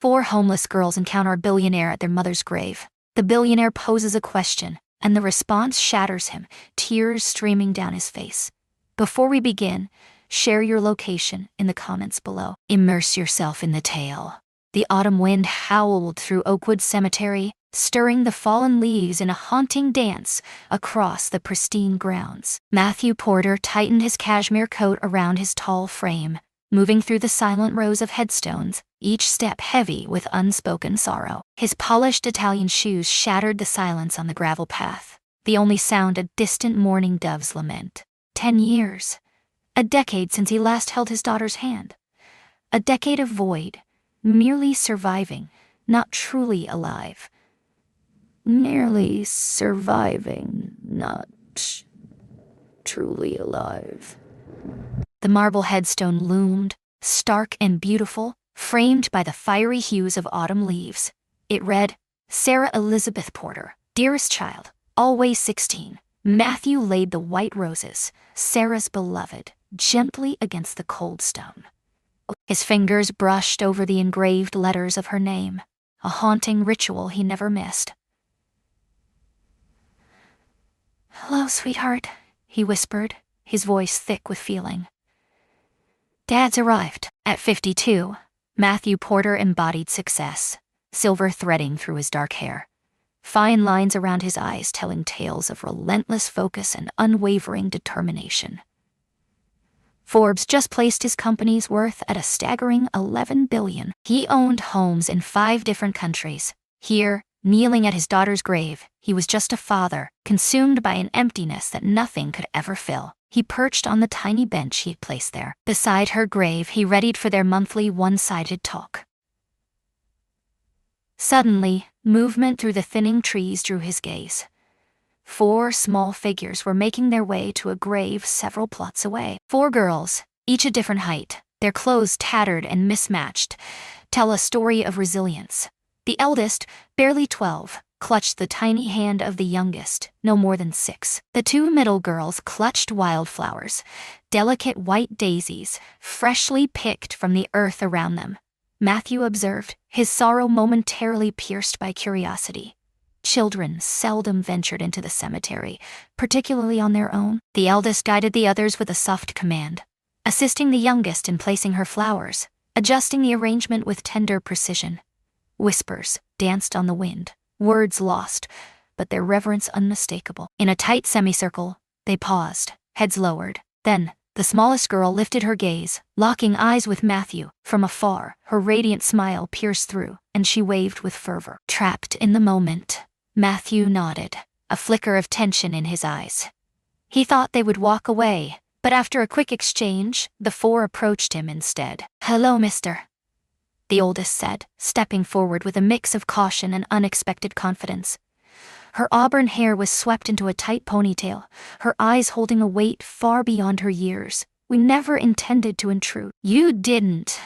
Four homeless girls encounter a billionaire at their mother's grave. The billionaire poses a question, and the response shatters him, tears streaming down his face. Before we begin, share your location in the comments below. Immerse yourself in the tale. The autumn wind howled through Oakwood Cemetery, stirring the fallen leaves in a haunting dance across the pristine grounds. Matthew Porter tightened his cashmere coat around his tall frame, moving through the silent rows of headstones, each step heavy with unspoken sorrow. His polished Italian shoes shattered the silence on the gravel path, the only sound a distant mourning dove's lament. 10 years. A decade since he last held his daughter's hand. A decade of void, merely surviving, not truly alive. Merely surviving, not truly alive. The marble headstone loomed, stark and beautiful, framed by the fiery hues of autumn leaves. It read, Sarah Elizabeth Porter, dearest child, always 16. Matthew laid the white roses, Sarah's beloved, gently against the cold stone. His fingers brushed over the engraved letters of her name, a haunting ritual he never missed. Hello, sweetheart, he whispered, his voice thick with feeling. Dad's arrived. At 52, Matthew Porter embodied success, silver threading through his dark hair, fine lines around his eyes telling tales of relentless focus and unwavering determination. Forbes just placed his company's worth at a staggering $11 billion. He owned homes in 5 different countries. Here, kneeling at his daughter's grave, he was just a father, consumed by an emptiness that nothing could ever fill. He perched on the tiny bench he had placed there. Beside her grave, he readied for their monthly one-sided talk. Suddenly, movement through the thinning trees drew his gaze. 4 small figures were making their way to a grave several plots away. 4 girls, each a different height, their clothes tattered and mismatched, tell a story of resilience. The eldest, barely 12, clutched the tiny hand of the youngest, no more than 6. The 2 middle girls clutched wildflowers, delicate white daisies, freshly picked from the earth around them. Matthew observed, his sorrow momentarily pierced by curiosity. Children seldom ventured into the cemetery, particularly on their own. The eldest guided the others with a soft command, assisting the youngest in placing her flowers, adjusting the arrangement with tender precision. Whispers danced on the wind, words lost, but their reverence unmistakable. In a tight semicircle, they paused, heads lowered. Then, the smallest girl lifted her gaze, locking eyes with Matthew. From afar, her radiant smile pierced through, and she waved with fervor. Trapped in the moment, Matthew nodded, a flicker of tension in his eyes. He thought they would walk away, but after a quick exchange, the 4 approached him instead. Hello, mister, the oldest said, stepping forward with a mix of caution and unexpected confidence. Her auburn hair was swept into a tight ponytail, her eyes holding a weight far beyond her years. We never intended to intrude. You didn't,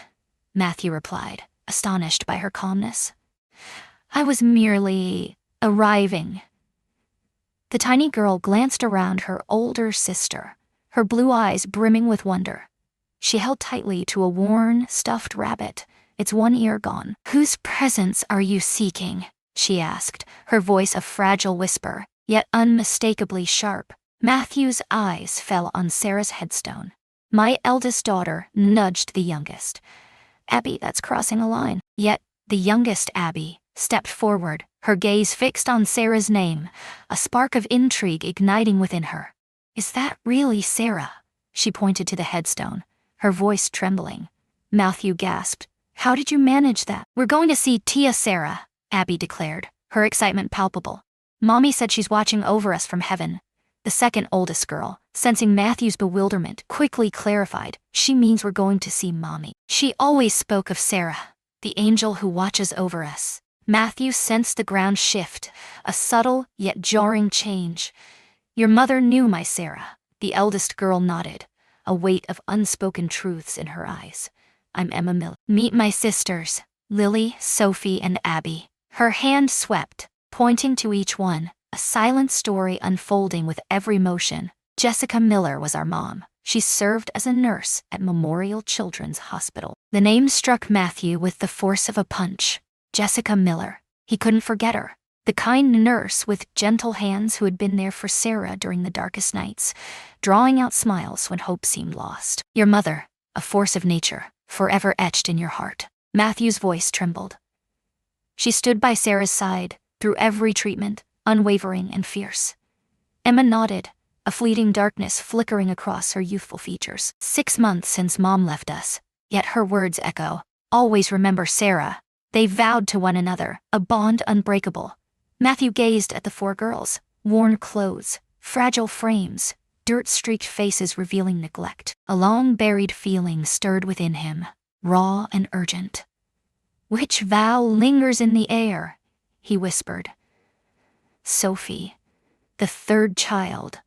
Matthew replied, astonished by her calmness. I was merely arriving. The tiny girl glanced around her older sister, her blue eyes brimming with wonder. She held tightly to a worn, stuffed rabbit, its one ear gone. Whose presence are you seeking? She asked, her voice a fragile whisper, yet unmistakably sharp. Matthew's eyes fell on Sarah's headstone. My eldest daughter nudged the youngest. Abby, that's crossing a line. Yet, the youngest Abby stepped forward, her gaze fixed on Sarah's name, a spark of intrigue igniting within her. Is that really Sarah? She pointed to the headstone, her voice trembling. Matthew gasped. How did you manage that? We're going to see Tia Sarah, Abby declared, her excitement palpable. Mommy said she's watching over us from heaven. The second oldest girl, sensing Matthew's bewilderment, quickly clarified, she means we're going to see Mommy. She always spoke of Sarah, the angel who watches over us. Matthew sensed the ground shift, a subtle yet jarring change. Your mother knew my Sarah, the eldest girl nodded, a weight of unspoken truths in her eyes. I'm Emma Miller. Meet my sisters, Lily, Sophie, and Abby. Her hand swept, pointing to each one, a silent story unfolding with every motion. Jessica Miller was our mom. She served as a nurse at Memorial Children's Hospital. The name struck Matthew with the force of a punch. Jessica Miller. He couldn't forget her. The kind nurse with gentle hands who had been there for Sarah during the darkest nights, drawing out smiles when hope seemed lost. Your mother, a force of nature, forever etched in your heart. Matthew's voice trembled. She stood by Sarah's side, through every treatment, unwavering and fierce. Emma nodded, a fleeting darkness flickering across her youthful features. 6 months since Mom left us, yet her words echo. Always remember Sarah. They vowed to one another, a bond unbreakable. Matthew gazed at the 4 girls, worn clothes, fragile frames, dirt-streaked faces revealing neglect. A long-buried feeling stirred within him, raw and urgent. Which vow lingers in the air? He whispered. Sophie, the 3rd child,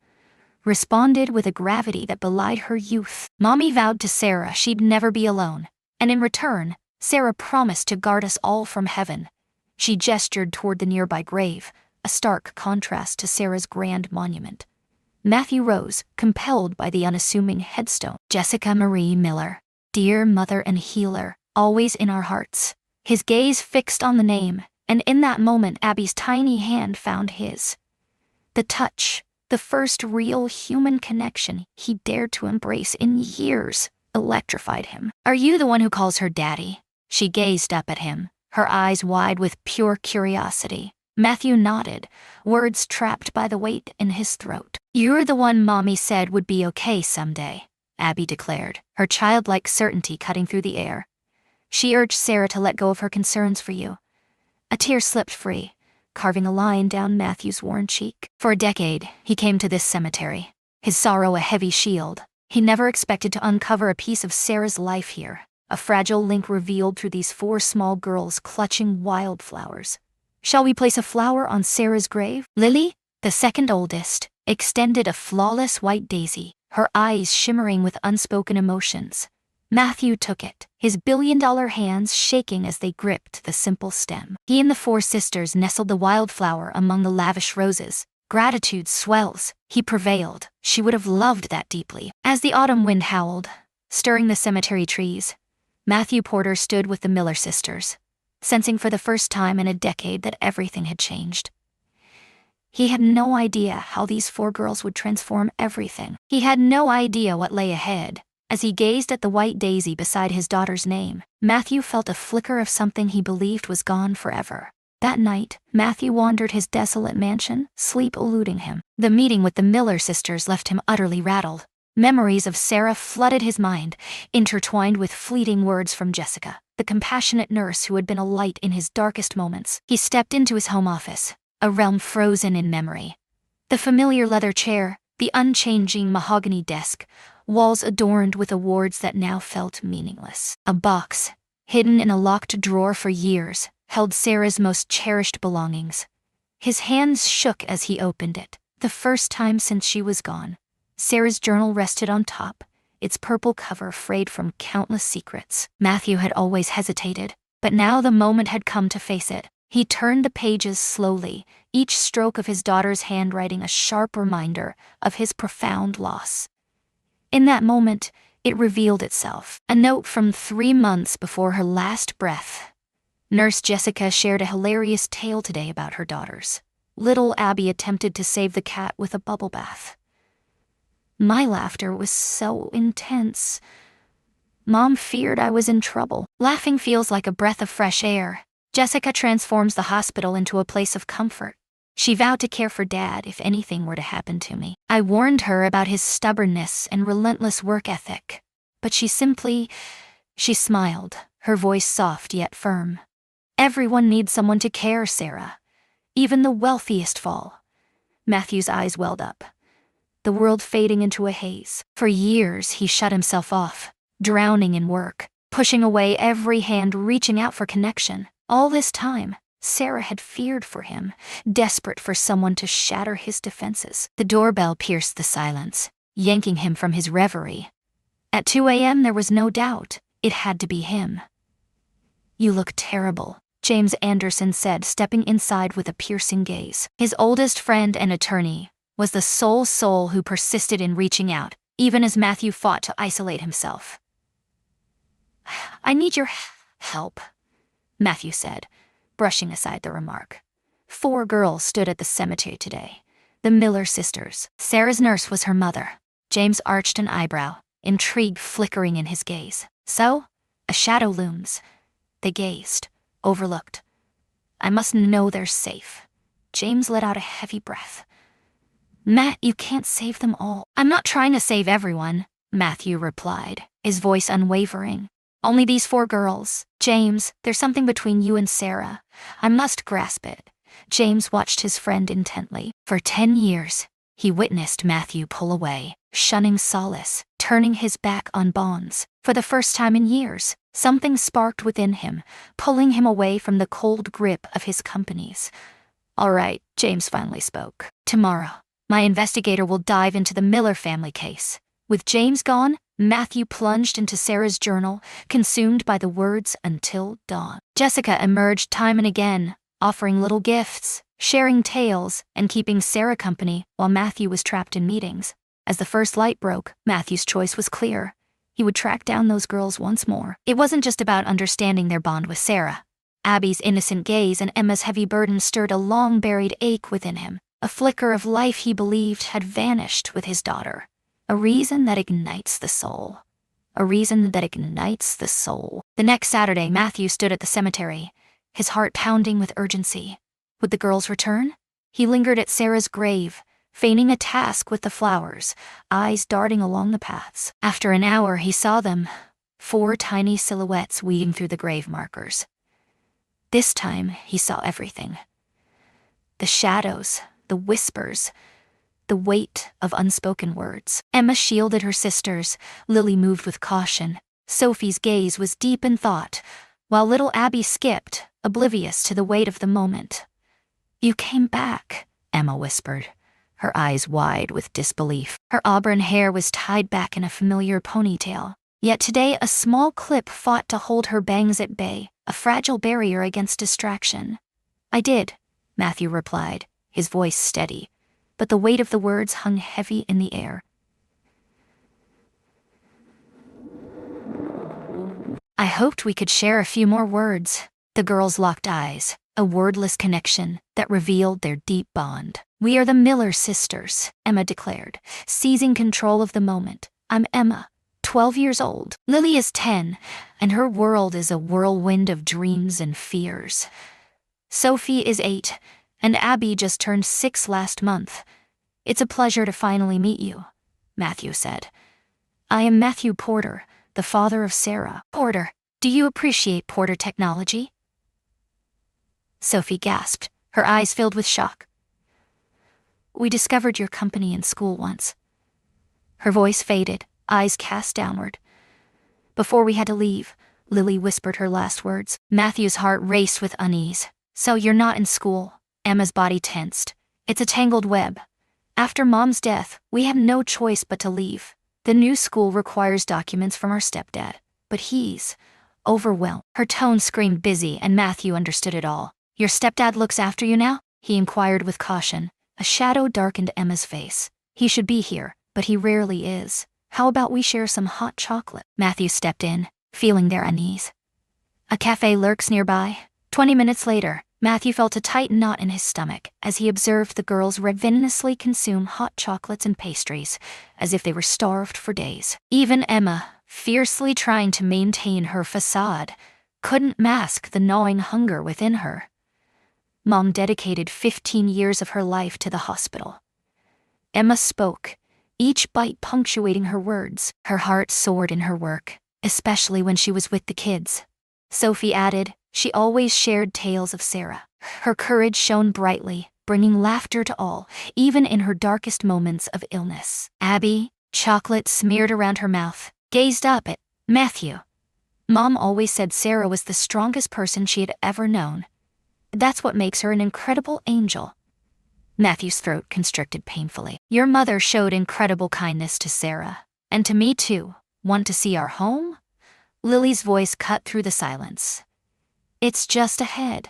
responded with a gravity that belied her youth. Mommy vowed to Sarah she'd never be alone, and in return, Sarah promised to guard us all from heaven. She gestured toward the nearby grave, a stark contrast to Sarah's grand monument. Matthew rose, compelled by the unassuming headstone. Jessica Marie Miller, dear mother and healer, always in our hearts. His gaze fixed on the name, and in that moment Abby's tiny hand found his. The touch, the first real human connection he dared to embrace in years, electrified him. Are you the one who calls her daddy? She gazed up at him, her eyes wide with pure curiosity. Matthew nodded, words trapped by the weight in his throat. You're the one Mommy said would be okay someday, Abby declared, her childlike certainty cutting through the air. She urged Sarah to let go of her concerns for you. A tear slipped free, carving a line down Matthew's worn cheek. For a decade, he came to this cemetery, his sorrow a heavy shield. He never expected to uncover a piece of Sarah's life here, a fragile link revealed through these 4 small girls clutching wildflowers. Shall we place a flower on Sarah's grave? Lily, the 2nd oldest, extended a flawless white daisy, her eyes shimmering with unspoken emotions. Matthew took it, his billion-dollar hands shaking as they gripped the simple stem. He and the 4 sisters nestled the wildflower among the lavish roses. Gratitude swells. He prevailed. She would have loved that deeply. As the autumn wind howled, stirring the cemetery trees, Matthew Porter stood with the Miller sisters, sensing for the first time in a decade that everything had changed. He had no idea how these 4 girls would transform everything. He had no idea what lay ahead. As he gazed at the white daisy beside his daughter's name, Matthew felt a flicker of something he believed was gone forever. That night, Matthew wandered his desolate mansion, sleep eluding him. The meeting with the Miller sisters left him utterly rattled. Memories of Sarah flooded his mind, intertwined with fleeting words from Jessica, the compassionate nurse who had been a light in his darkest moments. He stepped into his home office, a realm frozen in memory. The familiar leather chair, the unchanging mahogany desk, walls adorned with awards that now felt meaningless. A box, hidden in a locked drawer for years, held Sarah's most cherished belongings. His hands shook as he opened it, the first time since she was gone. Sarah's journal rested on top, its purple cover frayed from countless secrets. Matthew had always hesitated, but now the moment had come to face it. He turned the pages slowly, each stroke of his daughter's handwriting a sharp reminder of his profound loss. In that moment, it revealed itself. A note from 3 months before her last breath. Nurse Jessica shared a hilarious tale today about her daughters. Little Abby attempted to save the cat with a bubble bath. My laughter was so intense. Mom feared I was in trouble. Laughing feels like a breath of fresh air. Jessica transforms the hospital into a place of comfort. She vowed to care for Dad if anything were to happen to me. I warned her about his stubbornness and relentless work ethic, but she smiled, her voice soft yet firm. Everyone needs someone to care, Sarah. Even the wealthiest fall. Matthew's eyes welled up, the world fading into a haze. For years, he shut himself off, drowning in work, pushing away every hand reaching out for connection. All this time, Sarah had feared for him, desperate for someone to shatter his defenses. The doorbell pierced the silence, yanking him from his reverie. At 2 a.m. there was no doubt, it had to be him. You look terrible, James Anderson said, stepping inside with a piercing gaze. His oldest friend and attorney, was the sole soul who persisted in reaching out, even as Matthew fought to isolate himself. "I need your help," Matthew said, brushing aside the remark. 4 girls stood at the cemetery today. The Miller sisters. Sarah's nurse was her mother. James arched an eyebrow, intrigue flickering in his gaze. "So? A shadow looms." They gazed, overlooked. "I must know they're safe." James let out a heavy breath. "Matt, you can't save them all." "I'm not trying to save everyone," Matthew replied, his voice unwavering. "Only these 4 girls. James, there's something between you and Sarah. I must grasp it." James watched his friend intently. For 10 years, he witnessed Matthew pull away, shunning solace, turning his back on bonds. For the first time in years, something sparked within him, pulling him away from the cold grip of his companies. "All right," James finally spoke. "Tomorrow, my investigator will dive into the Miller family case." With James gone, Matthew plunged into Sarah's journal, consumed by the words "until dawn." Jessica emerged time and again, offering little gifts, sharing tales, and keeping Sarah company while Matthew was trapped in meetings. As the first light broke, Matthew's choice was clear. He would track down those girls once more. It wasn't just about understanding their bond with Sarah. Abby's innocent gaze and Emma's heavy burden stirred a long-buried ache within him, a flicker of life he believed had vanished with his daughter. A reason that ignites the soul. A reason that ignites the soul. The next Saturday, Matthew stood at the cemetery, his heart pounding with urgency. Would the girls return? He lingered at Sarah's grave, feigning a task with the flowers, eyes darting along the paths. After an hour, he saw them, 4 tiny silhouettes weaving through the grave markers. This time, he saw everything. The shadows, the whispers, the weight of unspoken words. Emma shielded her sisters, Lily moved with caution. Sophie's gaze was deep in thought, while little Abby skipped, oblivious to the weight of the moment. "You came back," Emma whispered, her eyes wide with disbelief. Her auburn hair was tied back in a familiar ponytail, yet today a small clip fought to hold her bangs at bay, a fragile barrier against distraction. "I did," Matthew replied, his voice steady, but the weight of the words hung heavy in the air. "I hoped we could share a few more words." The girls locked eyes, a wordless connection that revealed their deep bond. "We are the Miller sisters," Emma declared, seizing control of the moment. "I'm Emma, 12 years old. Lily is 10, and her world is a whirlwind of dreams and fears. Sophie is 8, and Abby just turned 6 last month. It's a pleasure to finally meet you," Matthew said. "I am Matthew Porter, the father of Sarah." "Porter, do you appreciate Porter technology?" Sophie gasped, her eyes filled with shock. "We discovered your company in school once." Her voice faded, eyes cast downward. "Before we had to leave," Lily whispered her last words. Matthew's heart raced with unease. "So you're not in school?" Emma's body tensed. "It's a tangled web. After Mom's death, we had no choice but to leave. The new school requires documents from our stepdad, but he's overwhelmed." Her tone screamed busy, and Matthew understood it all. "Your stepdad looks after you now?" he inquired with caution. A shadow darkened Emma's face. "He should be here, but he rarely is. How about we share some hot chocolate?" Matthew stepped in, feeling their unease. "A cafe lurks nearby." 20 minutes later, Matthew felt a tight knot in his stomach as he observed the girls ravenously consume hot chocolates and pastries, as if they were starved for days. Even Emma, fiercely trying to maintain her facade, couldn't mask the gnawing hunger within her. Mom dedicated 15 years of her life to the hospital. Emma spoke, each bite punctuating her words. Her heart soared in her work, especially when she was with the kids. Sophie added, she always shared tales of Sarah. Her courage shone brightly, bringing laughter to all, even in her darkest moments of illness. Abby, chocolate smeared around her mouth, gazed up at Matthew. Mom always said Sarah was the strongest person she had ever known. That's what makes her an incredible angel. Matthew's throat constricted painfully. Your mother showed incredible kindness to Sarah. And to me too. Want to see our home? Lily's voice cut through the silence. It's just ahead.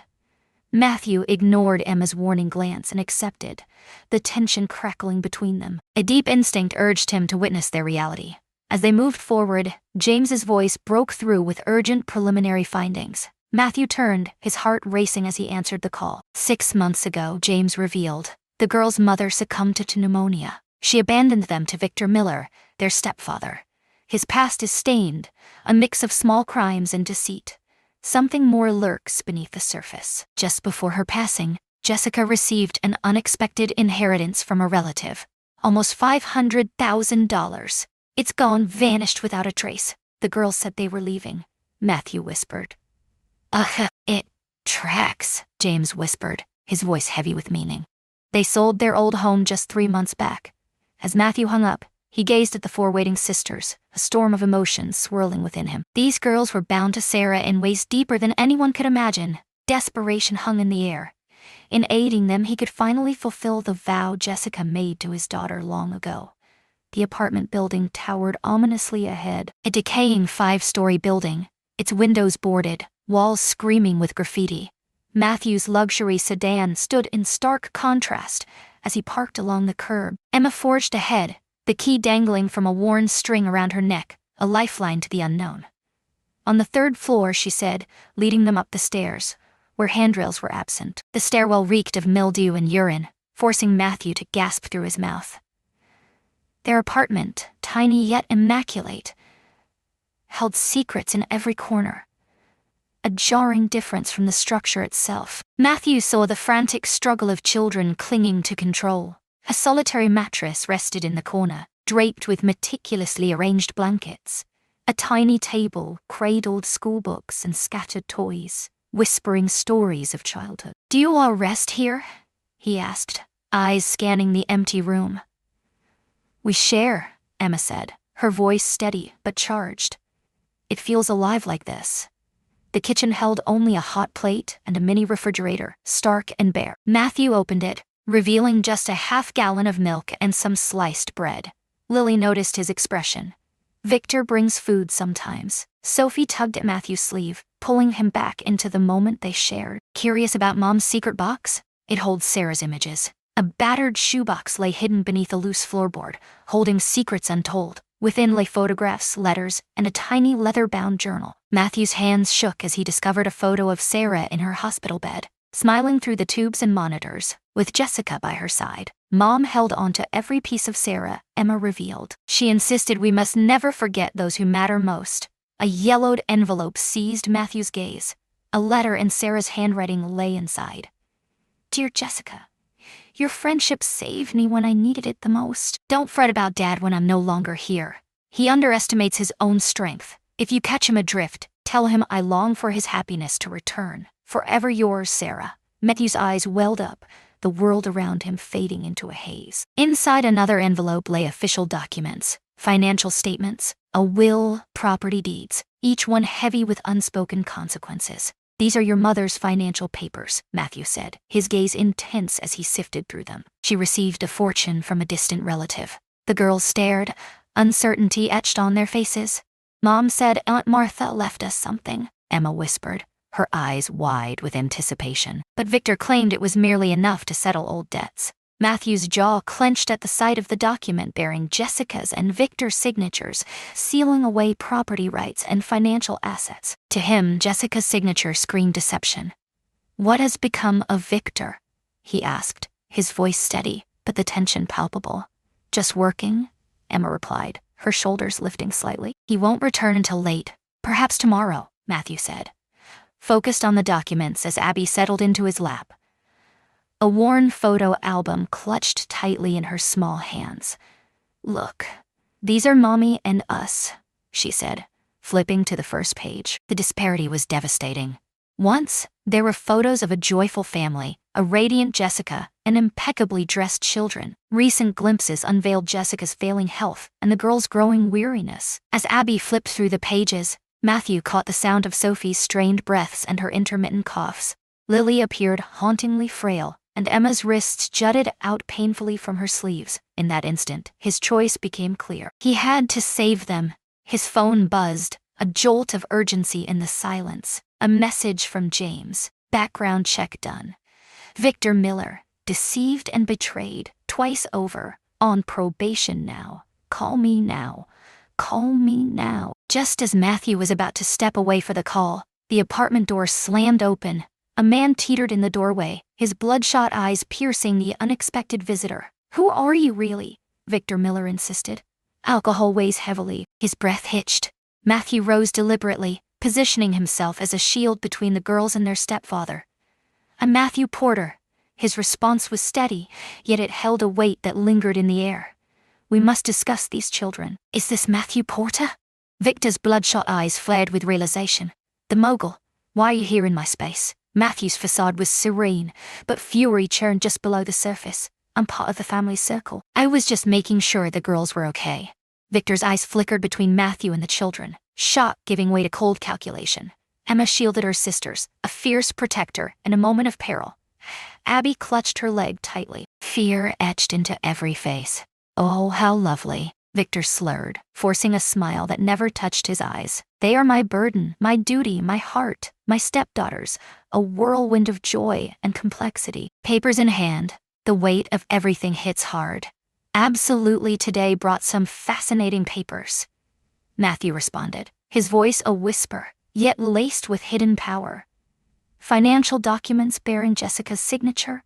Matthew ignored Emma's warning glance and accepted, the tension crackling between them. A deep instinct urged him to witness their reality. As they moved forward, James's voice broke through with urgent preliminary findings. Matthew turned, his heart racing as he answered the call. 6 months ago, James revealed, the girl's mother succumbed to pneumonia. She abandoned them to Victor Miller, their stepfather. His past is stained, a mix of small crimes and deceit. Something more lurks beneath the surface. Just before her passing, Jessica received an unexpected inheritance from a relative. Almost $500,000. It's gone, vanished without a trace. The girls said they were leaving. Matthew whispered. It tracks, James whispered, his voice heavy with meaning. They sold their old home just 3 months back. As Matthew hung up, he gazed at the 4 waiting sisters, a storm of emotions swirling within him. These girls were bound to Sarah in ways deeper than anyone could imagine. Desperation hung in the air. In aiding them, he could finally fulfill the vow Jessica made to his daughter long ago. The apartment building towered ominously ahead, a decaying 5-story building, its windows boarded, walls screaming with graffiti. Matthew's luxury sedan stood in stark contrast as he parked along the curb. Emma forged ahead, the key dangling from a worn string around her neck, a lifeline to the unknown. On the 3rd floor, she said, leading them up the stairs, where handrails were absent. The stairwell reeked of mildew and urine, forcing Matthew to gasp through his mouth. Their apartment, tiny yet immaculate, held secrets in every corner. A jarring difference from the structure itself. Matthew saw the frantic struggle of children clinging to control. A solitary mattress rested in the corner, draped with meticulously arranged blankets. A tiny table cradled schoolbooks and scattered toys, whispering stories of childhood. "Do you all rest here?" he asked, eyes scanning the empty room. "We share," Emma said, her voice steady but charged. "It feels alive like this." The kitchen held only a hot plate and a mini refrigerator, stark and bare. Matthew opened it, revealing just a half-gallon of milk and some sliced bread. Lily noticed his expression. "Victor brings food sometimes." Sophie tugged at Matthew's sleeve, pulling him back into the moment they shared. "Curious about Mom's secret box? It holds Sarah's images." A battered shoebox lay hidden beneath a loose floorboard, holding secrets untold. Within lay photographs, letters, and a tiny leather-bound journal. Matthew's hands shook as he discovered a photo of Sarah in her hospital bed, smiling through the tubes and monitors, with Jessica by her side. Mom held on to every piece of Sarah, Emma revealed. She insisted we must never forget those who matter most. A yellowed envelope seized Matthew's gaze. A letter in Sarah's handwriting lay inside. "Dear Jessica, your friendship saved me when I needed it the most. Don't fret about Dad when I'm no longer here. He underestimates his own strength. If you catch him adrift, tell him I long for his happiness to return. Forever yours, Sarah." Matthew's eyes welled up, the world around him fading into a haze. Inside another envelope lay official documents, financial statements, a will, property deeds, each one heavy with unspoken consequences. "These are your mother's financial papers," Matthew said, his gaze intense as he sifted through them. "She received a fortune from a distant relative." The girls stared, uncertainty etched on their faces. "Mom said Aunt Martha left us something," Emma whispered, her eyes wide with anticipation. But Victor claimed it was merely enough to settle old debts. Matthew's jaw clenched at the sight of the document bearing Jessica's and Victor's signatures, sealing away property rights and financial assets. To him, Jessica's signature screamed deception. "What has become of Victor?" he asked, his voice steady, but the tension palpable. "Just working," Emma replied, her shoulders lifting slightly. "He won't return until late, perhaps tomorrow," Matthew said, focused on the documents as Abby settled into his lap. A worn photo album clutched tightly in her small hands. "Look, these are Mommy and us," she said, flipping to the first page. The disparity was devastating. Once, there were photos of a joyful family, a radiant Jessica, and impeccably dressed children. Recent glimpses unveiled Jessica's failing health and the girl's growing weariness. As Abby flipped through the pages, Matthew caught the sound of Sophie's strained breaths and her intermittent coughs. Lily appeared hauntingly frail, and Emma's wrists jutted out painfully from her sleeves. In that instant, his choice became clear. He had to save them. His phone buzzed, a jolt of urgency in the silence. A message from James. Background check done. Victor Miller, deceived and betrayed, twice over, on probation now. Call me now. Call me now. Just as Matthew was about to step away for the call, the apartment door slammed open. A man teetered in the doorway, his bloodshot eyes piercing the unexpected visitor. Who are you really? Victor Miller insisted. Alcohol weighs heavily. His breath hitched. Matthew rose deliberately, positioning himself as a shield between the girls and their stepfather. I'm Matthew Porter. His response was steady, yet it held a weight that lingered in the air. We must discuss these children. Is this Matthew Porter? Victor's bloodshot eyes flared with realization. The mogul. Why are you here in my space? Matthew's facade was serene, but fury churned just below the surface. I'm part of the family circle. I was just making sure the girls were okay. Victor's eyes flickered between Matthew and the children, shock giving way to cold calculation. Emma shielded her sisters, a fierce protector in a moment of peril. Abby clutched her leg tightly. Fear etched into every face. Oh, how lovely. Victor slurred, forcing a smile that never touched his eyes. They are my burden, my duty, my heart, my stepdaughters, a whirlwind of joy and complexity. Papers in hand, the weight of everything hits hard. Absolutely, today brought some fascinating papers. Matthew responded, his voice a whisper, yet laced with hidden power. Financial documents bearing Jessica's signature,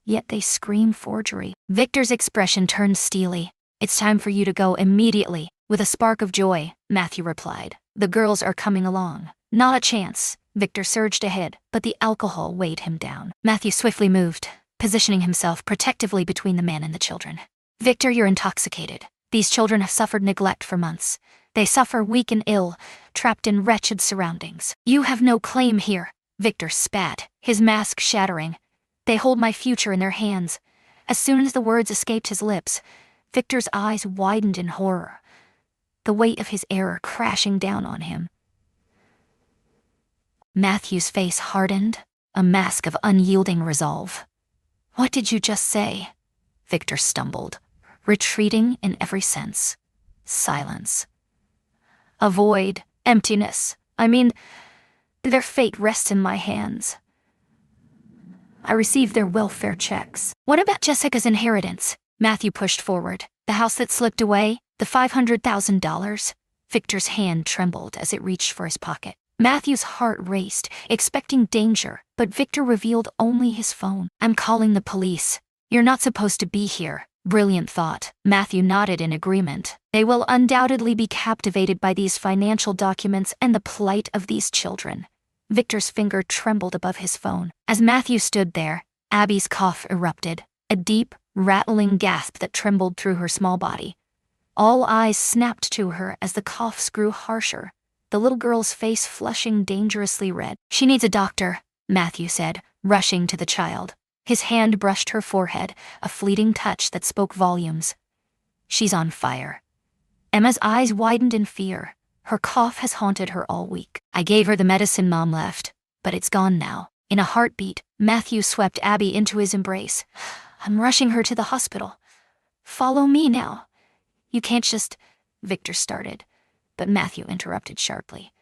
yet they scream forgery. Victor's expression turned steely. It's time for you to go immediately. With a spark of joy, Matthew replied. The girls are coming along. Not a chance. Victor surged ahead, but the alcohol weighed him down. Matthew swiftly moved, positioning himself protectively between the man and the children. Victor, you're intoxicated. These children have suffered neglect for months. They suffer weak and ill, trapped in wretched surroundings. You have no claim here. Victor spat, his mask shattering. They hold my future in their hands. As soon as the words escaped his lips, Victor's eyes widened in horror, the weight of his error crashing down on him. Matthew's face hardened, a mask of unyielding resolve. What did you just say? Victor stumbled, retreating in every sense. Silence. A void, emptiness. I mean, their fate rests in my hands. I received their welfare checks. What about Jessica's inheritance? Matthew pushed forward. The house that slipped away, the $500,000. Victor's hand trembled as it reached for his pocket. Matthew's heart raced, expecting danger, but Victor revealed only his phone. I'm calling the police. You're not supposed to be here. Brilliant thought. Matthew nodded in agreement. They will undoubtedly be captivated by these financial documents and the plight of these children. Victor's finger trembled above his phone. As Matthew stood there, Abby's cough erupted, a deep, rattling gasp that trembled through her small body. All eyes snapped to her as the coughs grew harsher, the little girl's face flushing dangerously red. She needs a doctor, Matthew said, rushing to the child. His hand brushed her forehead, a fleeting touch that spoke volumes. She's on fire. Emma's eyes widened in fear. Her cough has haunted her all week. I gave her the medicine Mom left, but it's gone now. In a heartbeat, Matthew swept Abby into his embrace. I'm rushing her to the hospital. Follow me now. You can't just... Victor started, but Matthew interrupted sharply.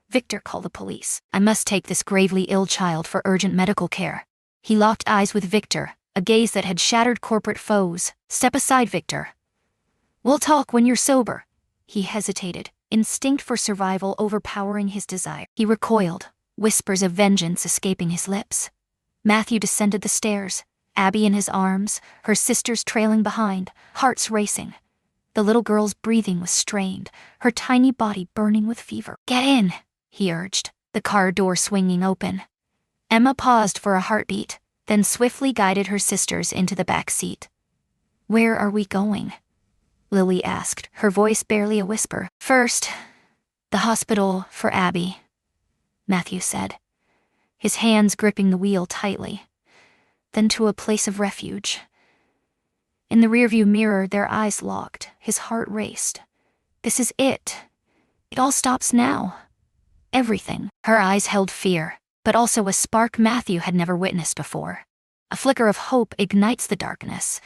Victor, call the police. I must take this gravely ill child for urgent medical care. He locked eyes with Victor, a gaze that had shattered corporate foes. Step aside, Victor. We'll talk when you're sober. He hesitated, instinct for survival overpowering his desire. He recoiled, whispers of vengeance escaping his lips. Matthew descended the stairs, Abby in his arms, her sisters trailing behind, hearts racing. The little girl's breathing was strained, her tiny body burning with fever. Get in, he urged, the car door swinging open. Emma paused for a heartbeat, then swiftly guided her sisters into the back seat. Where are we going? Lily asked, her voice barely a whisper. First, the hospital for Abby, Matthew said, his hands gripping the wheel tightly. Then to a place of refuge. In the rearview mirror, their eyes locked, his heart raced. This is it. It all stops now. Everything. Her eyes held fear, but also a spark Matthew had never witnessed before. A flicker of hope ignites the darkness.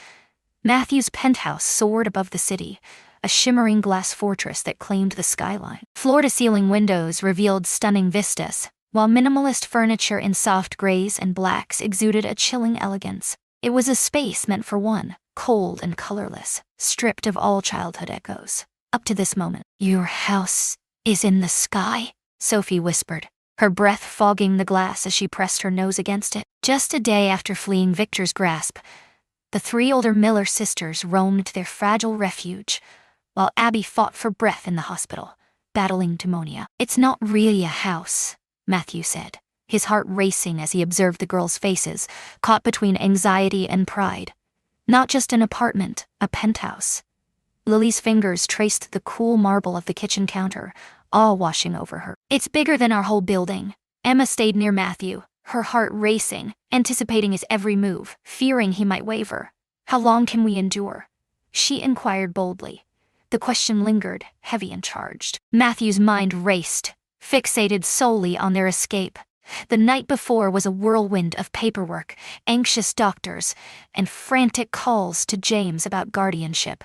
Matthew's penthouse soared above the city, a shimmering glass fortress that claimed the skyline. Floor-to-ceiling windows revealed stunning vistas, while minimalist furniture in soft grays and blacks exuded a chilling elegance. It was a space meant for one, cold and colorless, stripped of all childhood echoes. Up to this moment, "Your house is in the sky," Sophie whispered, her breath fogging the glass as she pressed her nose against it. Just a day after fleeing Victor's grasp, the three older Miller sisters roamed their fragile refuge, while Abby fought for breath in the hospital, battling pneumonia. "It's not really a house," Matthew said, his heart racing as he observed the girls' faces, caught between anxiety and pride. "Not just an apartment, a penthouse." Lily's fingers traced the cool marble of the kitchen counter, awe washing over her. "It's bigger than our whole building." Emma stayed near Matthew, her heart racing, anticipating his every move, fearing he might waver. "How long can we endure?" she inquired boldly. The question lingered, heavy and charged. Matthew's mind raced, fixated solely on their escape. The night before was a whirlwind of paperwork, anxious doctors, and frantic calls to James about guardianship.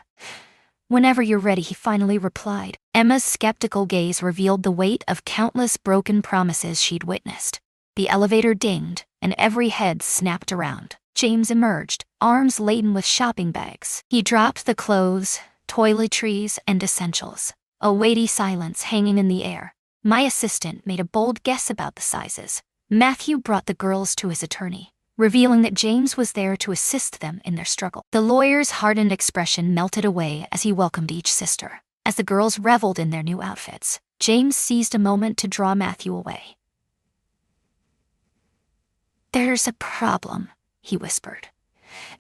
"Whenever you're ready," he finally replied. Emma's skeptical gaze revealed the weight of countless broken promises she'd witnessed. The elevator dinged, and every head snapped around. James emerged, arms laden with shopping bags. He dropped the clothes, toiletries, and essentials, a weighty silence hanging in the air. My assistant made a bold guess about the sizes. Matthew brought the girls to his attorney, revealing that James was there to assist them in their struggle. The lawyer's hardened expression melted away as he welcomed each sister. As the girls reveled in their new outfits, James seized a moment to draw Matthew away. "There's a problem," he whispered.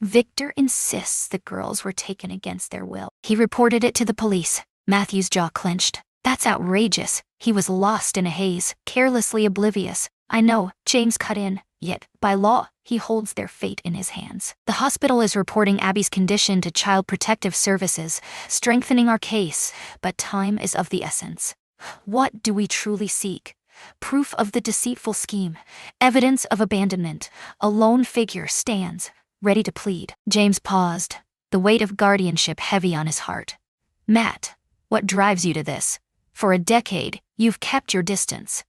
"Victor insists the girls were taken against their will. He reported it to the police." Matthew's jaw clenched. "That's outrageous." He was lost in a haze, carelessly oblivious. "I know," James cut in, "yet, by law, he holds their fate in his hands. The hospital is reporting Abby's condition to Child Protective Services, strengthening our case, but time is of the essence. What do we truly seek? Proof of the deceitful scheme, evidence of abandonment. A lone figure stands, ready to plead." James paused, the weight of guardianship heavy on his heart. "Matt, what drives you to this? For a decade, you've kept your distance.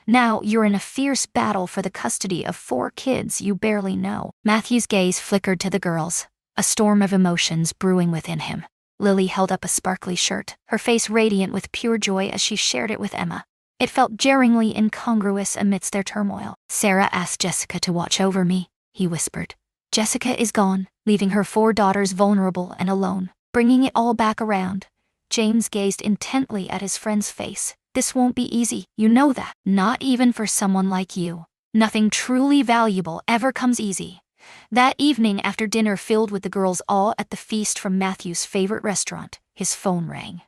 Now you're in a fierce battle for the custody of 4 kids you barely know." Matthew's gaze flickered to the girls, a storm of emotions brewing within him. Lily held up a sparkly shirt, her face radiant with pure joy as she shared it with Emma. It felt jarringly incongruous amidst their turmoil. "Sarah asked Jessica to watch over me," he whispered. "Jessica is gone, leaving her 4 daughters vulnerable and alone, bringing it all back around." James gazed intently at his friend's face. "This won't be easy, you know that. Not even for someone like you. Nothing truly valuable ever comes easy." That evening, after dinner filled with the girls all at the feast from Matthew's favorite restaurant, his phone rang.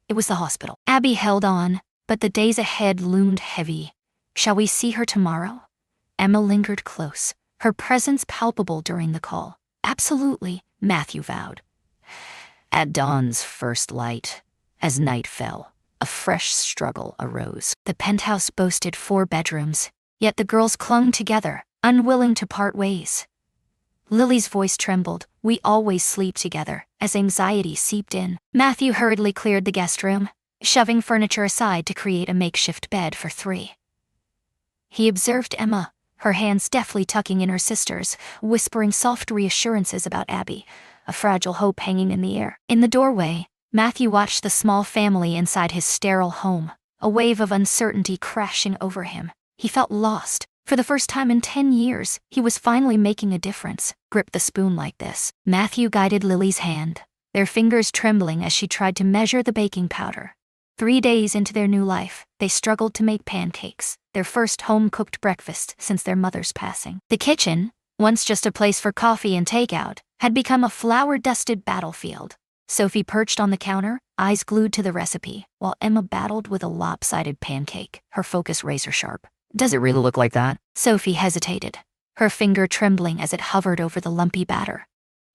It was the hospital. Abby held on, but the days ahead loomed heavy. "Shall we see her tomorrow?" Emma lingered close, her presence palpable during the call. "Absolutely," Matthew vowed. At dawn's first light, as night fell, a fresh struggle arose. The penthouse boasted 4 bedrooms, yet the girls clung together, unwilling to part ways. Lily's voice trembled. "We always sleep together," as anxiety seeped in. Matthew hurriedly cleared the guest room, shoving furniture aside to create a makeshift bed for 3. He observed Emma, her hands deftly tucking in her sister's, whispering soft reassurances about Abby, a fragile hope hanging in the air. In the doorway, Matthew watched the small family inside his sterile home, a wave of uncertainty crashing over him. He felt lost. For the first time in 10 years, he was finally making a difference. "Grip the spoon like this." Matthew guided Lily's hand, their fingers trembling as she tried to measure the baking powder. 3 days into their new life, they struggled to make pancakes, their first home-cooked breakfast since their mother's passing. The kitchen, once just a place for coffee and takeout, had become a flour-dusted battlefield. Sophie perched on the counter, eyes glued to the recipe, while Emma battled with a lopsided pancake, her focus razor-sharp. "Does it really look like that?" Sophie hesitated, her finger trembling as it hovered over the lumpy batter.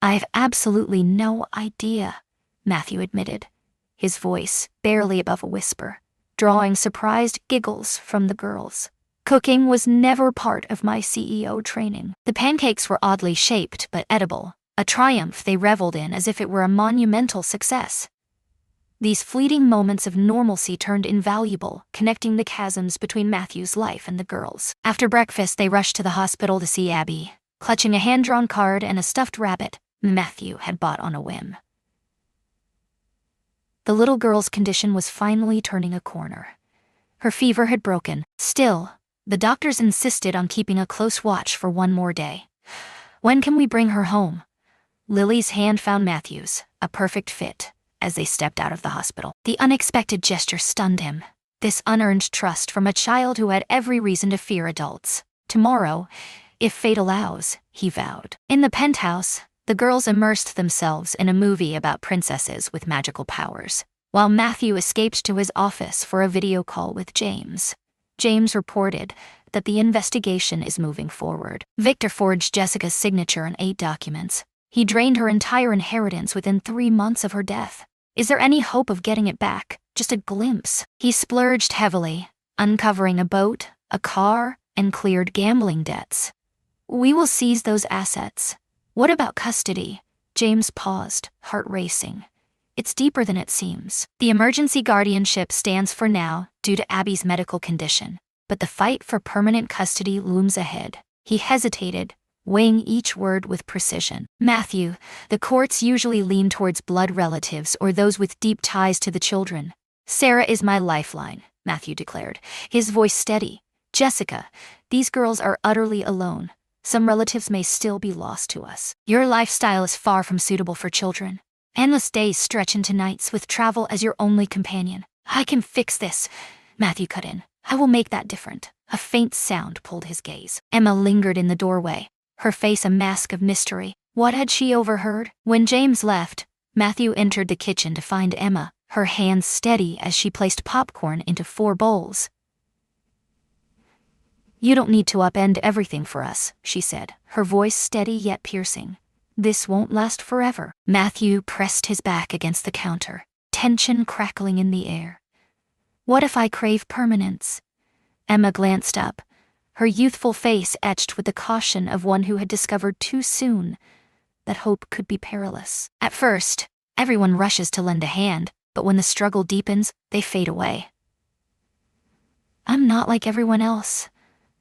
"I've absolutely no idea," Matthew admitted, his voice barely above a whisper, drawing surprised giggles from the girls. "Cooking was never part of my CEO training." The pancakes were oddly shaped but edible, a triumph they reveled in as if it were a monumental success. These fleeting moments of normalcy turned invaluable, connecting the chasms between Matthew's life and the girls. After breakfast, they rushed to the hospital to see Abby, clutching a hand-drawn card and a stuffed rabbit Matthew had bought on a whim. The little girl's condition was finally turning a corner. Her fever had broken. Still, the doctors insisted on keeping a close watch for one more day. "When can we bring her home?" Lily's hand found Matthew's, a perfect fit, as they stepped out of the hospital. The unexpected gesture stunned him. This unearned trust from a child who had every reason to fear adults. "Tomorrow, if fate allows," he vowed. In the penthouse, the girls immersed themselves in a movie about princesses with magical powers, while Matthew escaped to his office for a video call with James. James reported that the investigation is moving forward. Victor forged Jessica's signature on 8 documents. He drained her entire inheritance within 3 months of her death. Is there any hope of getting it back? Just a glimpse. He splurged heavily, uncovering a boat, a car, and cleared gambling debts. "We will seize those assets. What about custody?" James paused, heart racing. "It's deeper than it seems. The emergency guardianship stands for now due to Abby's medical condition, but the fight for permanent custody looms ahead." He hesitated, weighing each word with precision. "Matthew, the courts usually lean towards blood relatives or those with deep ties to the children. Sarah is my lifeline," Matthew declared, his voice steady. "Jessica, these girls are utterly alone. Some relatives may still be lost to us. Your lifestyle is far from suitable for children. Endless days stretch into nights with travel as your only companion." "I can fix this," Matthew cut in. "I will make that different." A faint sound pulled his gaze. Emma lingered in the doorway, her face a mask of mystery. What had she overheard? When James left, Matthew entered the kitchen to find Emma, her hands steady as she placed popcorn into 4 bowls. "You don't need to upend everything for us," she said, her voice steady yet piercing. "This won't last forever." Matthew pressed his back against the counter, tension crackling in the air. "What if I crave permanence?" Emma glanced up, her youthful face etched with the caution of one who had discovered too soon that hope could be perilous. At first, everyone rushes to lend a hand, but when the struggle deepens, they fade away. "I'm not like everyone else,"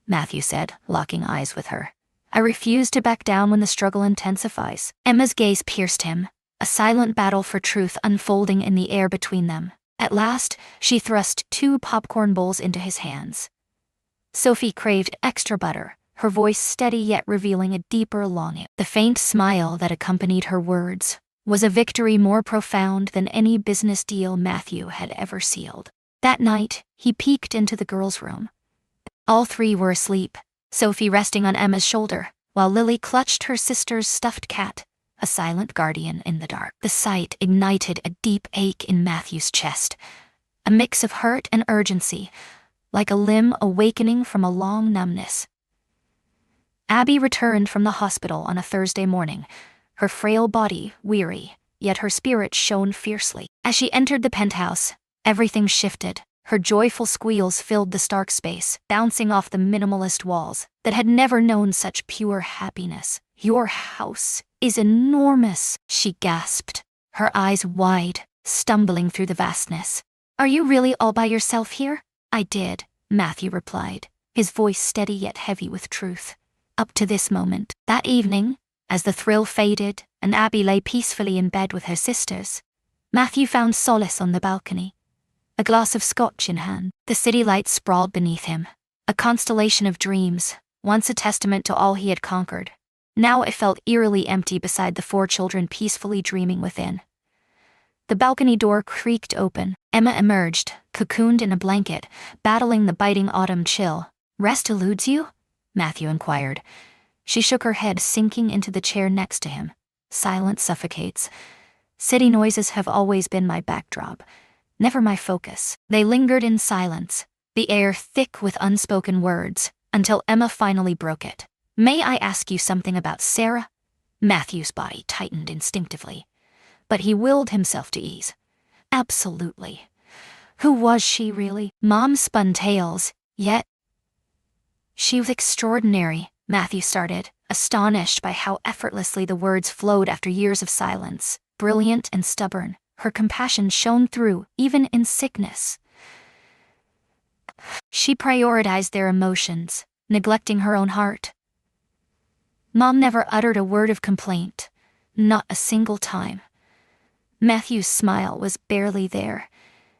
Matthew said, locking eyes with her. "I refuse to back down when the struggle intensifies." Emma's gaze pierced him, a silent battle for truth unfolding in the air between them. At last, she thrust 2 popcorn bowls into his hands. Sophie craved extra butter, her voice steady yet revealing a deeper longing. The faint smile that accompanied her words was a victory more profound than any business deal Matthew had ever sealed. That night, he peeked into the girls' room. All 3 were asleep, Sophie resting on Emma's shoulder, while Lily clutched her sister's stuffed cat, a silent guardian in the dark. The sight ignited a deep ache in Matthew's chest, a mix of hurt and urgency, like a limb awakening from a long numbness. Abby returned from the hospital on a Thursday morning, her frail body weary, yet her spirit shone fiercely. As she entered the penthouse, everything shifted. Her joyful squeals filled the stark space, bouncing off the minimalist walls that had never known such pure happiness. "Your house is enormous," she gasped, her eyes wide, stumbling through the vastness. "Are you really all by yourself here?" "I did," Matthew replied, his voice steady yet heavy with truth. "Up to this moment." That evening, as the thrill faded and Abby lay peacefully in bed with her sisters, Matthew found solace on the balcony, a glass of scotch in hand. The city lights sprawled beneath him, a constellation of dreams, once a testament to all he had conquered. Now it felt eerily empty beside the 4 children peacefully dreaming within. The balcony door creaked open. Emma emerged, cocooned in a blanket, battling the biting autumn chill. "Rest eludes you?" Matthew inquired. She shook her head, sinking into the chair next to him. "Silence suffocates. City noises have always been my backdrop, never my focus." They lingered in silence, the air thick with unspoken words, until Emma finally broke it. "May I ask you something about Sarah?" Matthew's body tightened instinctively, but he willed himself to ease. "Absolutely. Who was she really?" Mom spun tales, yet she was extraordinary, Matthew started, astonished by how effortlessly the words flowed after years of silence. "Brilliant and stubborn. her compassion shone through, even in sickness. She prioritized their emotions, neglecting her own heart. Mom never uttered a word of complaint, not a single time. Matthew's smile was barely there,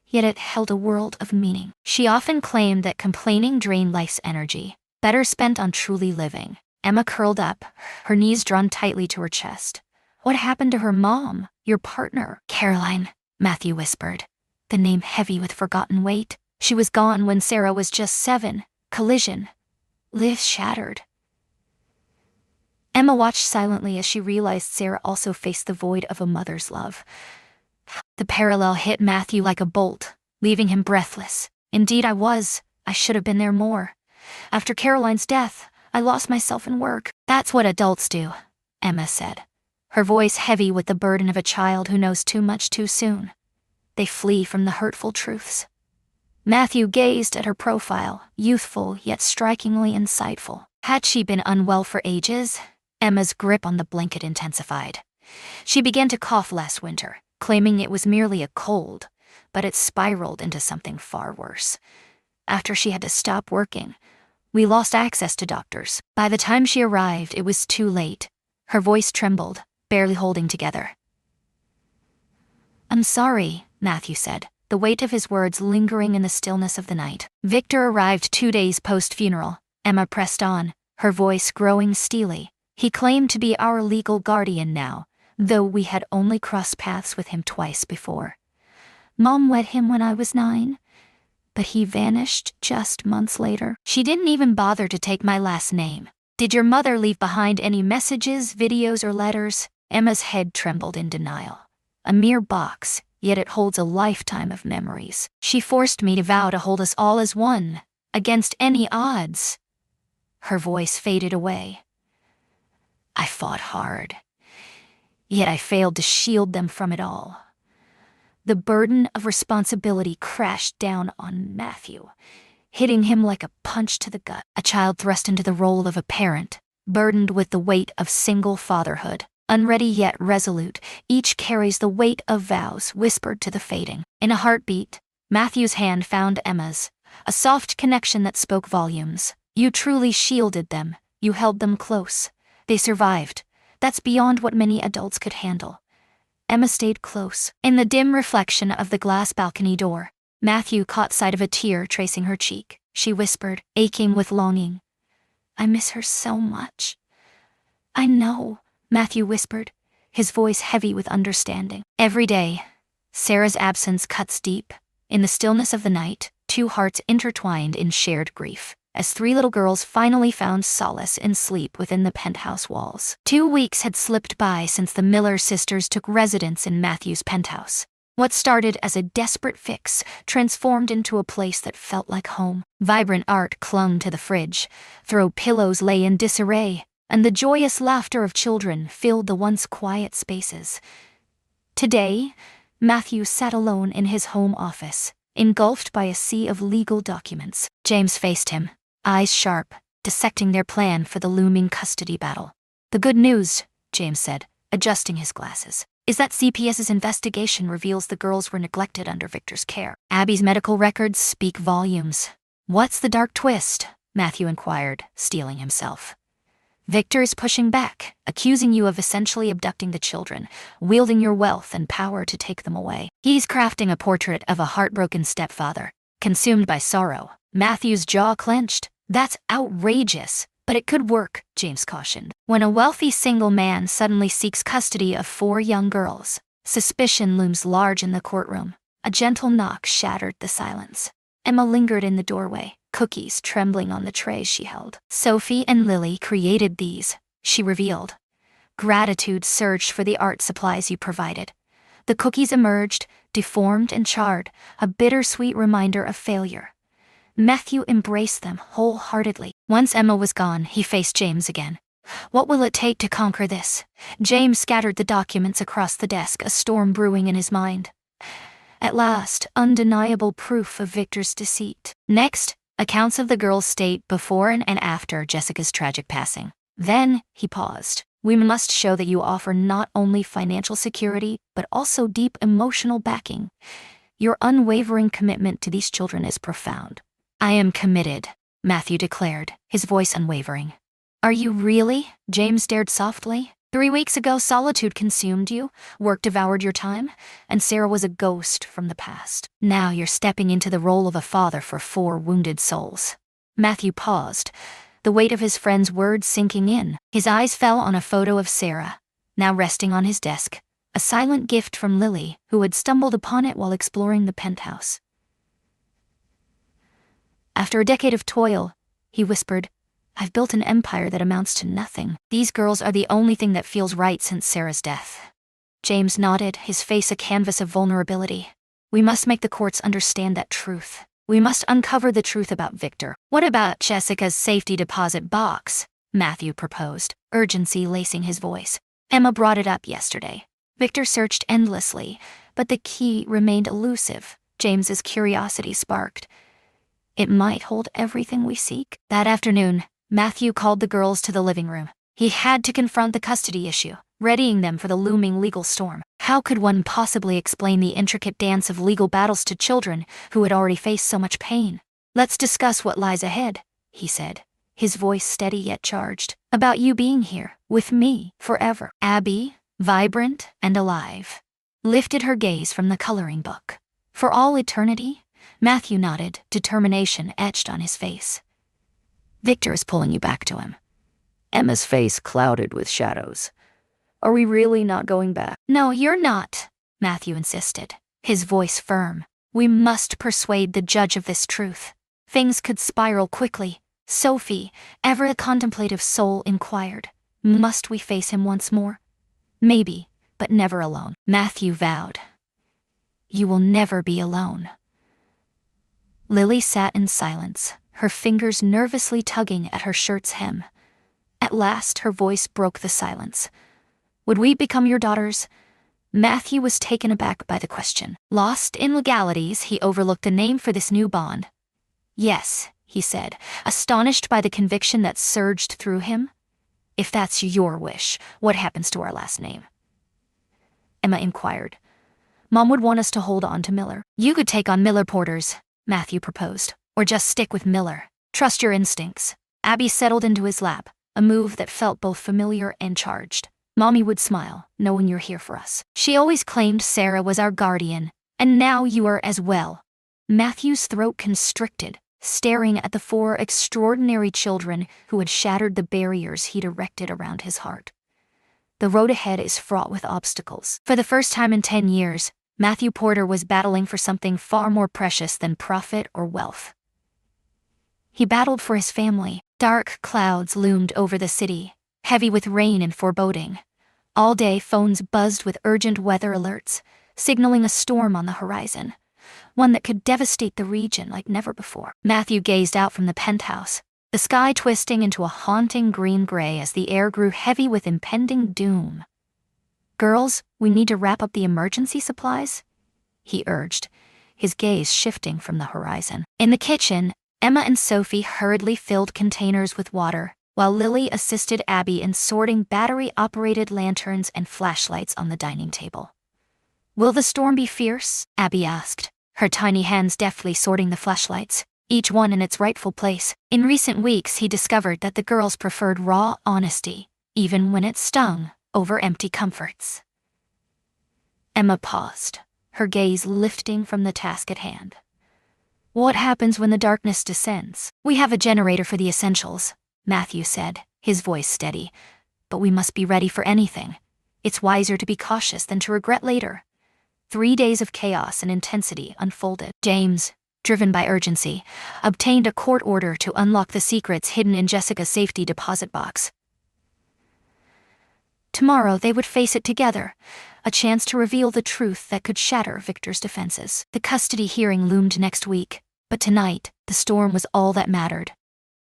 yet it held a world of meaning. She often claimed that complaining drained life's energy, better spent on truly living. Emma curled up, her knees drawn tightly to her chest. What happened to her mom, your partner? Caroline, Matthew whispered, the name heavy with forgotten weight. She was gone when Sarah was just 7. Collision. Liv shattered. Emma watched silently as she realized Sarah also faced the void of a mother's love. The parallel hit Matthew like a bolt, leaving him breathless. Indeed I should have been there more. After Caroline's death, I lost myself in work. That's what adults do, Emma said, her voice heavy with the burden of a child who knows too much too soon. They flee from the hurtful truths. Matthew gazed at her profile, youthful yet strikingly insightful. Had she been unwell for ages? Emma's grip on the blanket intensified. She began to cough last winter, claiming it was merely a cold, but it spiraled into something far worse. After she had to stop working, we lost access to doctors. By the time she arrived, it was too late. Her voice trembled, barely holding together. I'm sorry, Matthew said, the weight of his words lingering in the stillness of the night. Victor arrived 2 days post-funeral. Emma pressed on, her voice growing steely. He claimed to be our legal guardian now, though we had only crossed paths with him twice before. Mom wed him when I was 9, but he vanished just months later. She didn't even bother to take my last name. Did your mother leave behind any messages, videos, or letters? Emma's head trembled in denial. A mere box, yet it holds a lifetime of memories. She forced me to vow to hold us all as one, against any odds. Her voice faded away. I fought hard, yet I failed to shield them from it all. The burden of responsibility crashed down on Matthew, hitting him like a punch to the gut. A child thrust into the role of a parent, burdened with the weight of single fatherhood. Unready yet resolute, each carries the weight of vows whispered to the fading. In a heartbeat, Matthew's hand found Emma's, a soft connection that spoke volumes. You truly shielded them, you held them close. They survived. That's beyond what many adults could handle. Emma stayed close. In the dim reflection of the glass balcony door, Matthew caught sight of a tear tracing her cheek. She whispered, aching with longing, I miss her so much. I know, Matthew whispered, his voice heavy with understanding. Every day, Sarah's absence cuts deep. In the stillness of the night, 2 hearts intertwined in shared grief, as 3 little girls finally found solace in sleep within the penthouse walls. 2 weeks had slipped by since the Miller sisters took residence in Matthew's penthouse. What started as a desperate fix transformed into a place that felt like home. Vibrant art clung to the fridge, throw pillows lay in disarray, and the joyous laughter of children filled the once quiet spaces. Today, Matthew sat alone in his home office, engulfed by a sea of legal documents. James faced him, eyes sharp, dissecting their plan for the looming custody battle. The good news, James said, adjusting his glasses, is that CPS's investigation reveals the girls were neglected under Victor's care. Abby's medical records speak volumes. What's the dark twist? Matthew inquired, steeling himself. Victor is pushing back, accusing you of essentially abducting the children, wielding your wealth and power to take them away. He's crafting a portrait of a heartbroken stepfather, consumed by sorrow. Matthew's jaw clenched. That's outrageous, but it could work, James cautioned. When a wealthy single man suddenly seeks custody of 4 young girls, suspicion looms large in the courtroom. A gentle knock shattered the silence. Emma lingered in the doorway, cookies trembling on the trays she held. Sophie and Lily created these, she revealed. Gratitude surged for the art supplies you provided. The cookies emerged, deformed and charred, a bittersweet reminder of failure. Matthew embraced them wholeheartedly. Once Emma was gone, he faced James again. What will it take to conquer this? James scattered the documents across the desk, a storm brewing in his mind. At last, undeniable proof of Victor's deceit. Next, accounts of the girls' state before and after Jessica's tragic passing. Then, he paused. We must show that you offer not only financial security, but also deep emotional backing. Your unwavering commitment to these children is profound. I am committed, Matthew declared, his voice unwavering. Are you really? James stared softly. 3 weeks ago, solitude consumed you, work devoured your time, and Sarah was a ghost from the past. Now you're stepping into the role of a father for 4 wounded souls. Matthew paused, the weight of his friend's words sinking in. His eyes fell on a photo of Sarah, now resting on his desk, a silent gift from Lily, who had stumbled upon it while exploring the penthouse. After a decade of toil, he whispered, I've built an empire that amounts to nothing. These girls are the only thing that feels right since Sarah's death. James nodded, his face a canvas of vulnerability. We must make the courts understand that truth. We must uncover the truth about Victor. What about Jessica's safety deposit box? Matthew proposed, urgency lacing his voice. Emma brought it up yesterday. Victor searched endlessly, but the key remained elusive. James's curiosity sparked. It might hold everything we seek. That afternoon, Matthew called the girls to the living room. He had to confront the custody issue, readying them for the looming legal storm. How could one possibly explain the intricate dance of legal battles to children who had already faced so much pain? Let's discuss what lies ahead, he said, his voice steady yet charged. About you being here, with me, forever. Abby, vibrant and alive, lifted her gaze from the coloring book. For all eternity? Matthew nodded, determination etched on his face. Victor is pulling you back to him. Emma's face clouded with shadows. Are we really not going back? No, you're not, Matthew insisted, his voice firm. We must persuade the judge of this truth. Things could spiral quickly. Sophie, ever a contemplative soul, inquired. Must we face him once more? Maybe, but never alone. Matthew vowed. You will never be alone. Lily sat in silence, her fingers nervously tugging at her shirt's hem. At last, her voice broke the silence. Would we become your daughters? Matthew was taken aback by the question. Lost in legalities, he overlooked the name for this new bond. Yes, he said, astonished by the conviction that surged through him. If that's your wish, what happens to our last name? Emma inquired. Mom would want us to hold on to Miller. You could take on Miller Porters, Matthew proposed, or just stick with Miller. Trust your instincts. Abby settled into his lap, a move that felt both familiar and charged. Mommy would smile, knowing you're here for us. She always claimed Sarah was our guardian, and now you are as well. Matthew's throat constricted, staring at the 4 extraordinary children who had shattered the barriers he'd erected around his heart. The road ahead is fraught with obstacles. For the first time in 10 years, Matthew Porter was battling for something far more precious than profit or wealth. He battled for his family. Dark clouds loomed over the city, heavy with rain and foreboding. All day, phones buzzed with urgent weather alerts, signaling a storm on the horizon, one that could devastate the region like never before. Matthew gazed out from the penthouse, the sky twisting into a haunting green-gray as the air grew heavy with impending doom. Girls, we need to wrap up the emergency supplies, he urged, his gaze shifting from the horizon. In the kitchen, Emma and Sophie hurriedly filled containers with water, while Lily assisted Abby in sorting battery-operated lanterns and flashlights on the dining table. Will the storm be fierce? Abby asked, her tiny hands deftly sorting the flashlights, each one in its rightful place. In recent weeks, he discovered that the girls preferred raw honesty, even when it stung, over empty comforts. Emma paused, her gaze lifting from the task at hand. What happens when the darkness descends? We have a generator for the essentials, Matthew said, his voice steady. But we must be ready for anything. It's wiser to be cautious than to regret later. 3 days of chaos and intensity unfolded. James, driven by urgency, obtained a court order to unlock the secrets hidden in Jessica's safety deposit box. Tomorrow they would face it together, a chance to reveal the truth that could shatter Victor's defenses. The custody hearing loomed next week, but tonight, the storm was all that mattered.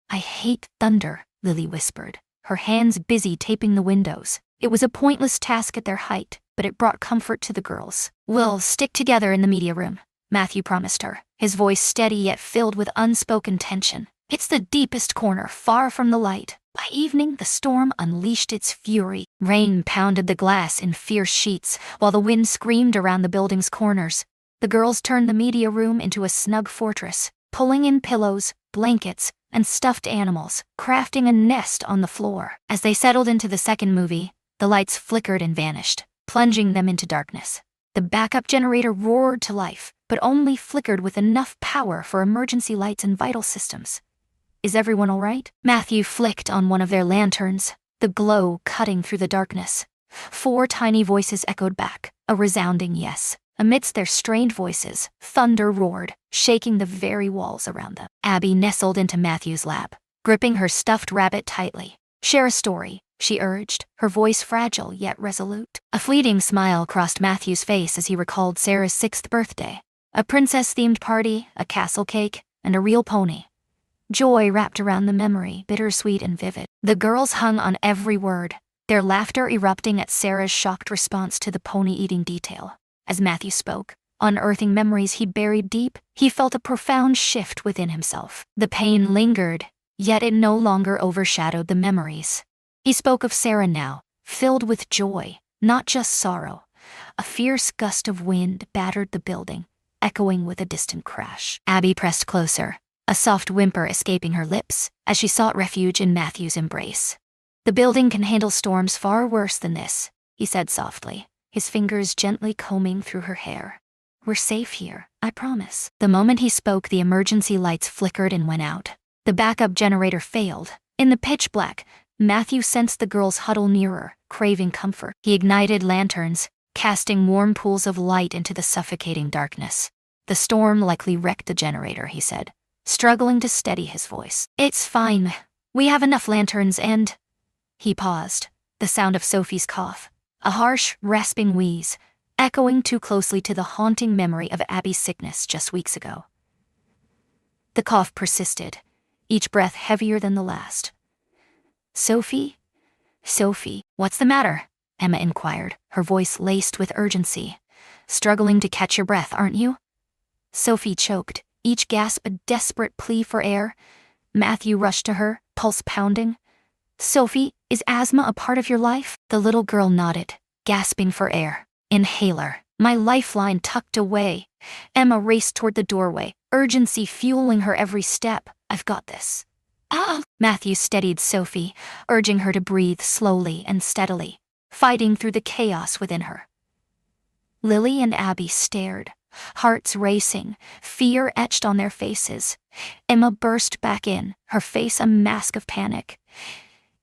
I hate thunder, Lily whispered, her hands busy taping the windows. It was a pointless task at their height, but it brought comfort to the girls. We'll stick together in the media room, Matthew promised her, his voice steady yet filled with unspoken tension. It's the deepest corner, far from the light, By evening, the storm unleashed its fury. Rain pounded the glass in fierce sheets, while the wind screamed around the building's corners. The girls turned the media room into a snug fortress, pulling in pillows, blankets, and stuffed animals, crafting a nest on the floor. As they settled into the second movie, the lights flickered and vanished, plunging them into darkness. The backup generator roared to life, but only flickered with enough power for emergency lights and vital systems. "Is everyone all right?" Matthew flicked on one of their lanterns, the glow cutting through the darkness. 4 tiny voices echoed back, a resounding yes. Amidst their strained voices, thunder roared, shaking the very walls around them. Abby nestled into Matthew's lap, gripping her stuffed rabbit tightly. "Share a story," she urged, her voice fragile yet resolute. A fleeting smile crossed Matthew's face as he recalled Sarah's 6th birthday. A princess-themed party, a castle cake, and a real pony. Joy wrapped around the memory, bittersweet and vivid. The girls hung on every word, their laughter erupting at Sarah's shocked response to the pony-eating detail. As Matthew spoke, unearthing memories he'd buried deep, he felt a profound shift within himself. The pain lingered, yet it no longer overshadowed the memories. He spoke of Sarah now, filled with joy, not just sorrow. A fierce gust of wind battered the building, echoing with a distant crash. Abby pressed closer, a soft whimper escaping her lips as she sought refuge in Matthew's embrace. "The building can handle storms far worse than this," he said softly, his fingers gently combing through her hair. "We're safe here, I promise." The moment he spoke, the emergency lights flickered and went out. The backup generator failed. In the pitch black, Matthew sensed the girls huddle nearer, craving comfort. He ignited lanterns, casting warm pools of light into the suffocating darkness. "The storm likely wrecked the generator," he said, struggling to steady his voice. "It's fine. We have enough lanterns and—" He paused, the sound of Sophie's cough, a harsh, rasping wheeze, echoing too closely to the haunting memory of Abby's sickness just weeks ago. The cough persisted, each breath heavier than the last. "Sophie? Sophie, what's the matter?" Emma inquired, her voice laced with urgency. "Struggling to catch your breath, aren't you?" Sophie choked, each gasp a desperate plea for air. Matthew rushed to her, pulse pounding. "Sophie, is asthma a part of your life?" The little girl nodded, gasping for air. "Inhaler, my lifeline tucked away." Emma raced toward the doorway, urgency fueling her every step. "I've got this." "Ah!" Matthew steadied Sophie, urging her to breathe slowly and steadily, fighting through the chaos within her. Lily and Abby stared, hearts racing, fear etched on their faces. Emma burst back in, her face a mask of panic.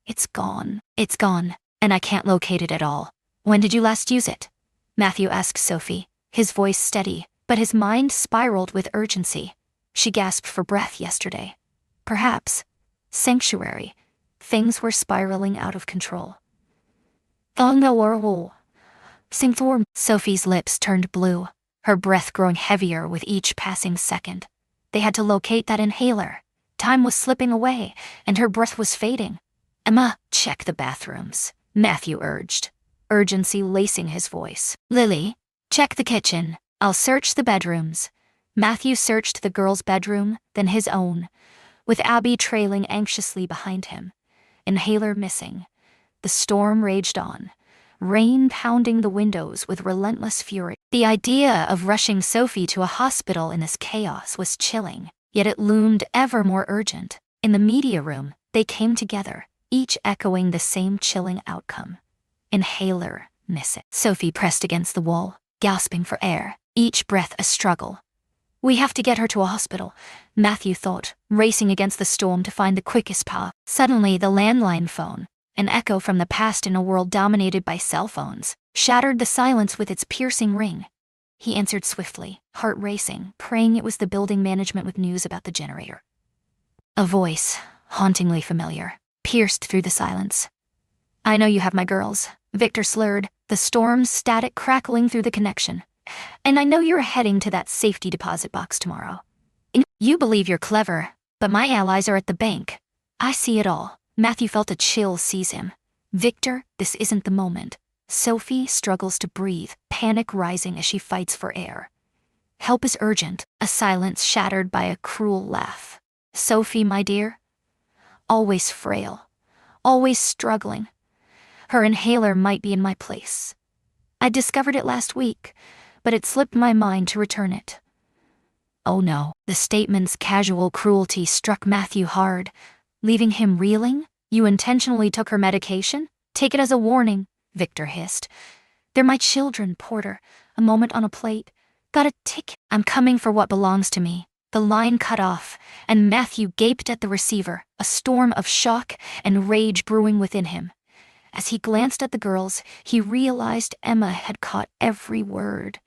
It's gone, and I can't locate it at all. When did you last use it?" Matthew asked Sophie, his voice steady, but his mind spiraled with urgency. She gasped for breath yesterday. Perhaps. Sanctuary. Things were spiraling out of control. Sophie's lips turned blue, her breath growing heavier with each passing second. They had to locate that inhaler. Time was slipping away, and her breath was fading. "Emma, check the bathrooms," Matthew urged, urgency lacing his voice. "Lily, check the kitchen. I'll search the bedrooms." Matthew searched the girl's bedroom, then his own, with Abby trailing anxiously behind him. Inhaler missing. The storm raged on, rain pounding the windows with relentless fury. The idea of rushing Sophie to a hospital in this chaos was chilling, yet it loomed ever more urgent. In the media room, they came together, each echoing the same chilling outcome. Inhaler missing. Sophie pressed against the wall, gasping for air, each breath a struggle. "We have to get her to a hospital," Matthew thought, racing against the storm to find the quickest path. Suddenly, the landline phone, an echo from the past in a world dominated by cell phones, shattered the silence with its piercing ring. He answered swiftly, heart racing, praying it was the building management with news about the generator. A voice, hauntingly familiar, pierced through the silence. "I know you have my girls," Victor slurred, the storm's static crackling through the connection. "And I know you're heading to that safety deposit box tomorrow. You believe you're clever, but my allies are at the bank. I see it all." Matthew felt a chill seize him. "Victor, this isn't the moment." Sophie struggles to breathe, panic rising as she fights for air. "Help is urgent," a silence shattered by a cruel laugh. "Sophie, my dear? Always frail, always struggling. Her inhaler might be in my place. I discovered it last week, but it slipped my mind to return it. Oh no, the statement's casual cruelty struck Matthew hard, leaving him reeling. You intentionally took her medication? Take it as a warning, Victor hissed. They're my children, Porter. A moment on a plate. Got a ticket. I'm coming for what belongs to me. The line cut off, and Matthew gaped at the receiver, a storm of shock and rage brewing within him. As he glanced at the girls, he realized Emma had caught every word.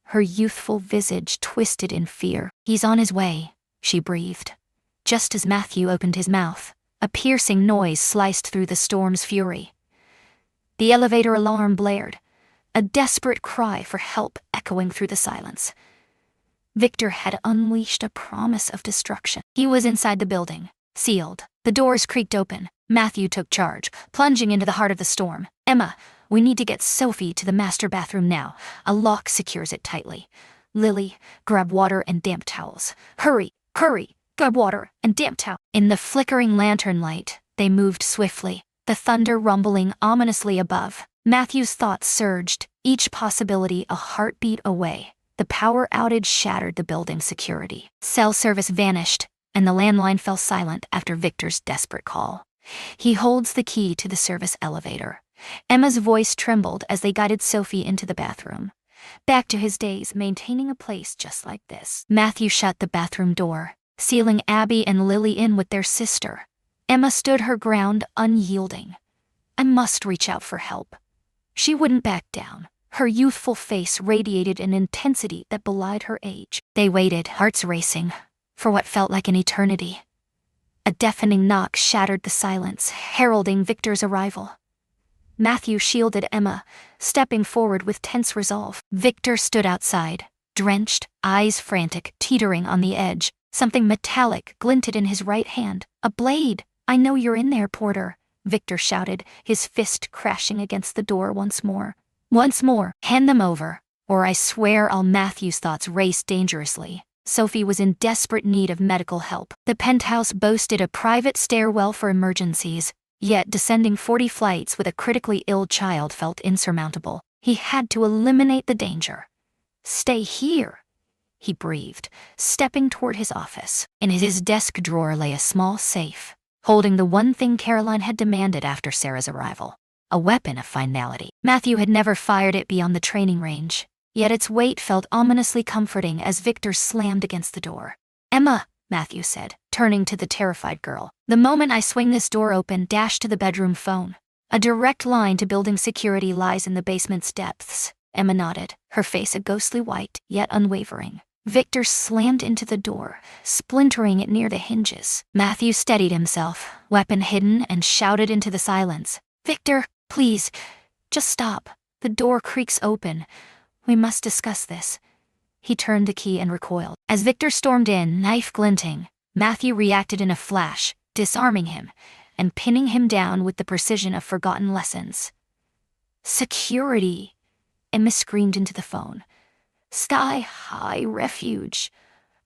Her youthful visage twisted in fear. He's on his way, she breathed. Just as Matthew opened his mouth, a piercing noise sliced through the storm's fury. The elevator alarm blared, a desperate cry for help echoing through the silence. Victor had unleashed a promise of destruction. He was inside the building, sealed. The doors creaked open. Matthew took charge, plunging into the heart of the storm. Emma, we need to get Sophie to the master bathroom now. A lock secures it tightly. Lily, grab water and damp towels. Hurry, hurry, grab water and damp towel. In the flickering lantern light, they moved swiftly, the thunder rumbling ominously above. Matthew's thoughts surged, each possibility a heartbeat away. The power outage shattered the building's security. Cell service vanished, and the landline fell silent after Victor's desperate call. He holds the key to the service elevator. Emma's voice trembled as they guided Sophie into the bathroom. Back to his days maintaining a place just like this. Matthew shut the bathroom door, sealing Abby and Lily in with their sister. Emma stood her ground, unyielding. I must reach out for help. She wouldn't back down. Her youthful face radiated an intensity that belied her age. They waited, hearts racing, for what felt like an eternity. A deafening knock shattered the silence, heralding Victor's arrival. Matthew shielded Emma, stepping forward with tense resolve. Victor stood outside, drenched, eyes frantic, teetering on the edge. Something metallic glinted in his right hand. A blade. I know you're in there, Porter, Victor shouted, his fist crashing against the door once more. Once more, hand them over, or I swear I'll. Matthew's thoughts raced dangerously. Sophie was in desperate need of medical help. The penthouse boasted a private stairwell for emergencies, yet descending 40 flights with a critically ill child felt insurmountable. He had to eliminate the danger. Stay here, he breathed, stepping toward his office. In his desk drawer lay a small safe, holding the one thing Caroline had demanded after Sarah's arrival. A weapon of finality. Matthew had never fired it beyond the training range, yet its weight felt ominously comforting as Victor slammed against the door. Emma, Matthew said, turning to the terrified girl. The moment I swing this door open, dash to the bedroom phone. A direct line to building security lies in the basement's depths. Emma nodded, her face a ghostly white, yet unwavering. Victor slammed into the door, splintering it near the hinges. Matthew steadied himself, weapon hidden, and shouted into the silence. Victor, please, just stop. The door creaks open. We must discuss this. He turned the key and recoiled. As Victor stormed in, knife glinting, Matthew reacted in a flash, disarming him and pinning him down with the precision of forgotten lessons. Security, Emma screamed into the phone. Sky-high refuge.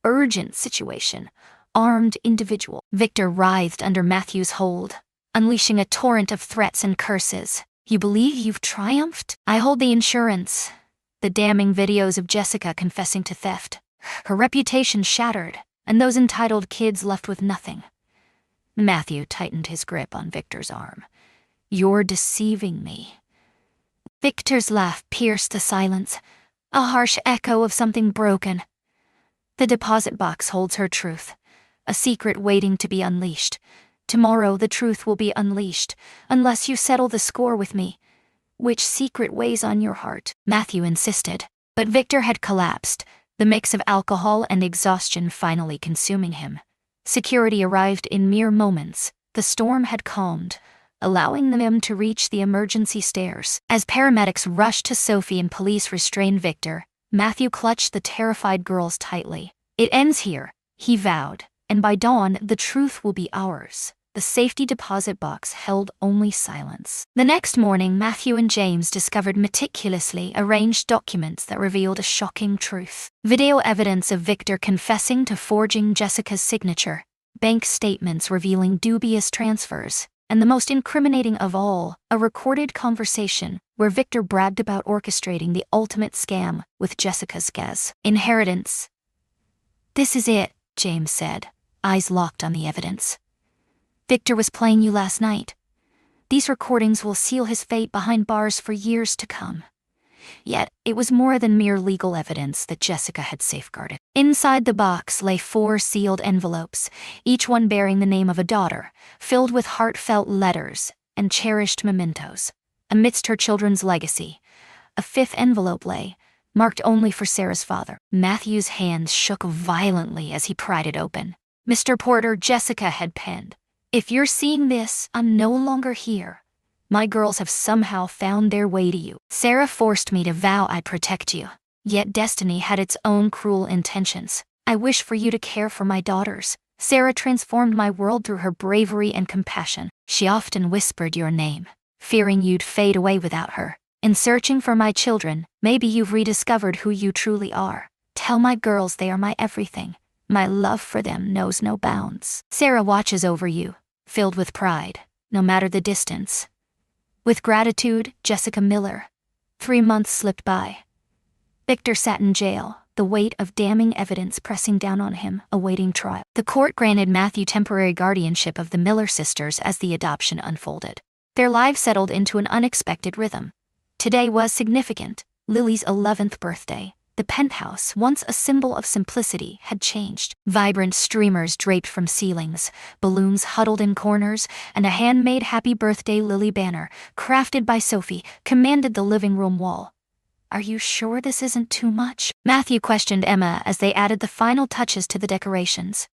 Urgent situation. Armed individual. Victor writhed under Matthew's hold, unleashing a torrent of threats and curses. You believe you've triumphed? I hold the insurance. The damning videos of Jessica confessing to theft. Her reputation shattered, and those entitled kids left with nothing. Matthew tightened his grip on Victor's arm. You're deceiving me. Victor's laugh pierced the silence, a harsh echo of something broken. The deposit box holds her truth, a secret waiting to be unleashed. Tomorrow the truth will be unleashed, unless you settle the score with me. Which secret weighs on your heart? Matthew insisted. But Victor had collapsed, the mix of alcohol and exhaustion finally consuming him. Security arrived in mere moments. The storm had calmed, allowing them to reach the emergency stairs. As paramedics rushed to Sophie and police restrained Victor, Matthew clutched the terrified girls tightly. It ends here, he vowed, and by dawn the truth will be ours. The safety deposit box held only silence. The next morning, Matthew and James discovered meticulously arranged documents that revealed a shocking truth. Video evidence of Victor confessing to forging Jessica's signature, bank statements revealing dubious transfers, And the most incriminating of all, a recorded conversation where Victor bragged about orchestrating the ultimate scam with Jessica's inheritance. "This is it," James said, eyes locked on the evidence. "Victor was playing you last night. These recordings will seal his fate behind bars for years to come." Yet, it was more than mere legal evidence that Jessica had safeguarded. Inside the box lay 4 sealed envelopes, each one bearing the name of a daughter, filled with heartfelt letters and cherished mementos. Amidst her children's legacy, a 5th envelope lay, marked only for Sarah's father. Matthew's hands shook violently as he pried it open. "Mr. Porter," Jessica had penned, "if you're seeing this, I'm no longer here. My girls have somehow found their way to you. Sarah forced me to vow I'd protect you. Yet destiny had its own cruel intentions. I wish for you to care for my daughters. Sarah transformed my world through her bravery and compassion. She often whispered your name, fearing you'd fade away without her. In searching for my children, maybe you've rediscovered who you truly are. Tell my girls they are my everything. My love for them knows no bounds. Sarah watches over you, filled with pride, no matter the distance. With gratitude, Jessica Miller." 3 months slipped by. Victor sat in jail, the weight of damning evidence pressing down on him, awaiting trial. The court granted Matthew temporary guardianship of the Miller sisters as the adoption unfolded. Their lives settled into an unexpected rhythm. Today was significant, Lily's 11th birthday. The penthouse, once a symbol of simplicity, had changed. Vibrant streamers draped from ceilings, balloons huddled in corners, and a handmade Happy Birthday Lily banner, crafted by Sophie, commanded the living room wall. "Are you sure this isn't too much?" Matthew questioned Emma as they added the final touches to the decorations.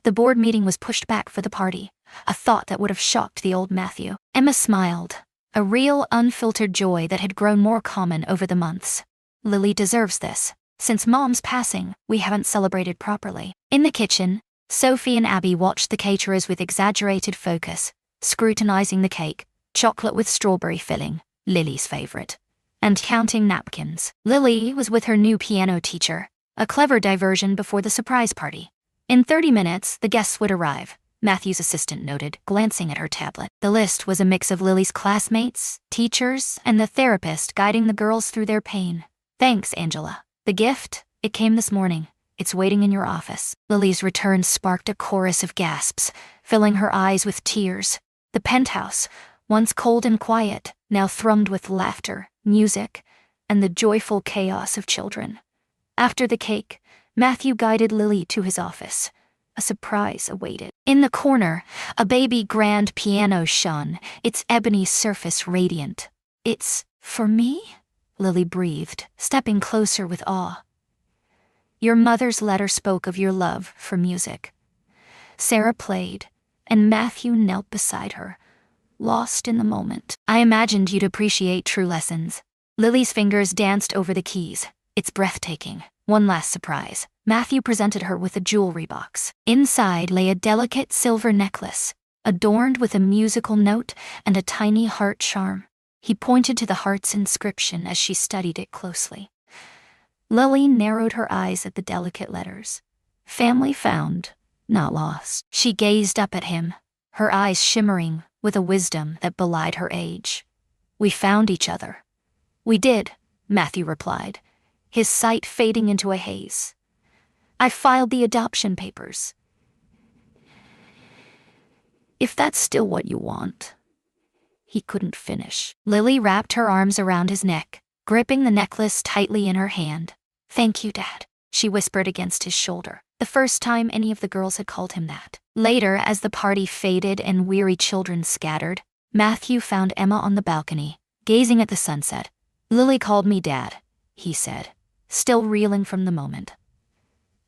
The board meeting was pushed back for the party, a thought that would have shocked the old Matthew. Emma smiled, a real unfiltered joy that had grown more common over the months. "Lily deserves this. Since Mom's passing, we haven't celebrated properly." In the kitchen, Sophie and Abby watched the caterers with exaggerated focus, scrutinizing the cake, chocolate with strawberry filling, Lily's favorite, and counting napkins. Lily was with her new piano teacher, a clever diversion before the surprise party. In 30 minutes, the guests would arrive, Matthew's assistant noted, glancing at her tablet. The list was a mix of Lily's classmates, teachers, and the therapist guiding the girls through their pain. "Thanks, Angela. The gift, it came this morning. It's waiting in your office." Lily's return sparked a chorus of gasps, filling her eyes with tears. The penthouse, once cold and quiet, now thrummed with laughter, music, and the joyful chaos of children. After the cake, Matthew guided Lily to his office. A surprise awaited. In the corner, a baby grand piano shone, its ebony surface radiant. "It's for me?" Lily breathed, stepping closer with awe. "Your mother's letter spoke of your love for music." Sarah played, and Matthew knelt beside her, lost in the moment. "I imagined you'd appreciate true lessons." Lily's fingers danced over the keys. "It's breathtaking." One last surprise. Matthew presented her with a jewelry box. Inside lay a delicate silver necklace, adorned with a musical note and a tiny heart charm. He pointed to the heart's inscription as she studied it closely. Lily narrowed her eyes at the delicate letters. "Family found, not lost." She gazed up at him, her eyes shimmering with a wisdom that belied her age. "We found each other." "We did," Matthew replied, his sight fading into a haze. "I filed the adoption papers." "If that's still what you want." He couldn't finish. Lily wrapped her arms around his neck, gripping the necklace tightly in her hand. "Thank you, Dad," she whispered against his shoulder, the first time any of the girls had called him that. Later, as the party faded and weary children scattered, Matthew found Emma on the balcony, gazing at the sunset. "Lily called me Dad," he said, still reeling from the moment.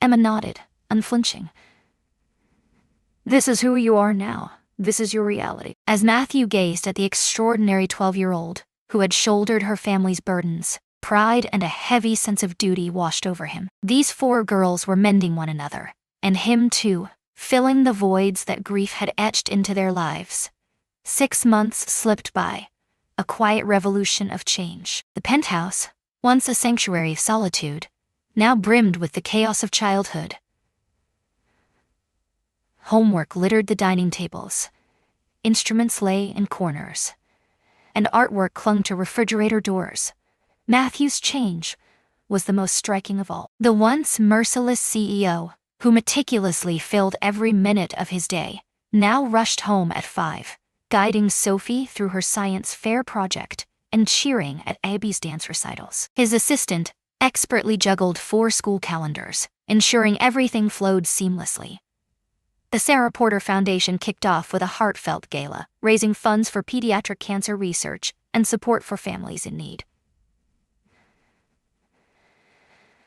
Emma nodded, unflinching. "This is who you are now. This is your reality." As Matthew gazed at the extraordinary 12-year-old, who had shouldered her family's burdens, pride and a heavy sense of duty washed over him. These 4 girls were mending one another, and him too, filling the voids that grief had etched into their lives. 6 months slipped by, a quiet revolution of change. The penthouse, once a sanctuary of solitude, now brimmed with the chaos of childhood. Homework littered the dining tables, instruments lay in corners, and artwork clung to refrigerator doors. Matthew's change was the most striking of all. The once merciless CEO, who meticulously filled every minute of his day, now rushed home at 5, guiding Sophie through her science fair project and cheering at Abby's dance recitals. His assistant expertly juggled 4 school calendars, ensuring everything flowed seamlessly. The Sarah Porter Foundation kicked off with a heartfelt gala, raising funds for pediatric cancer research and support for families in need.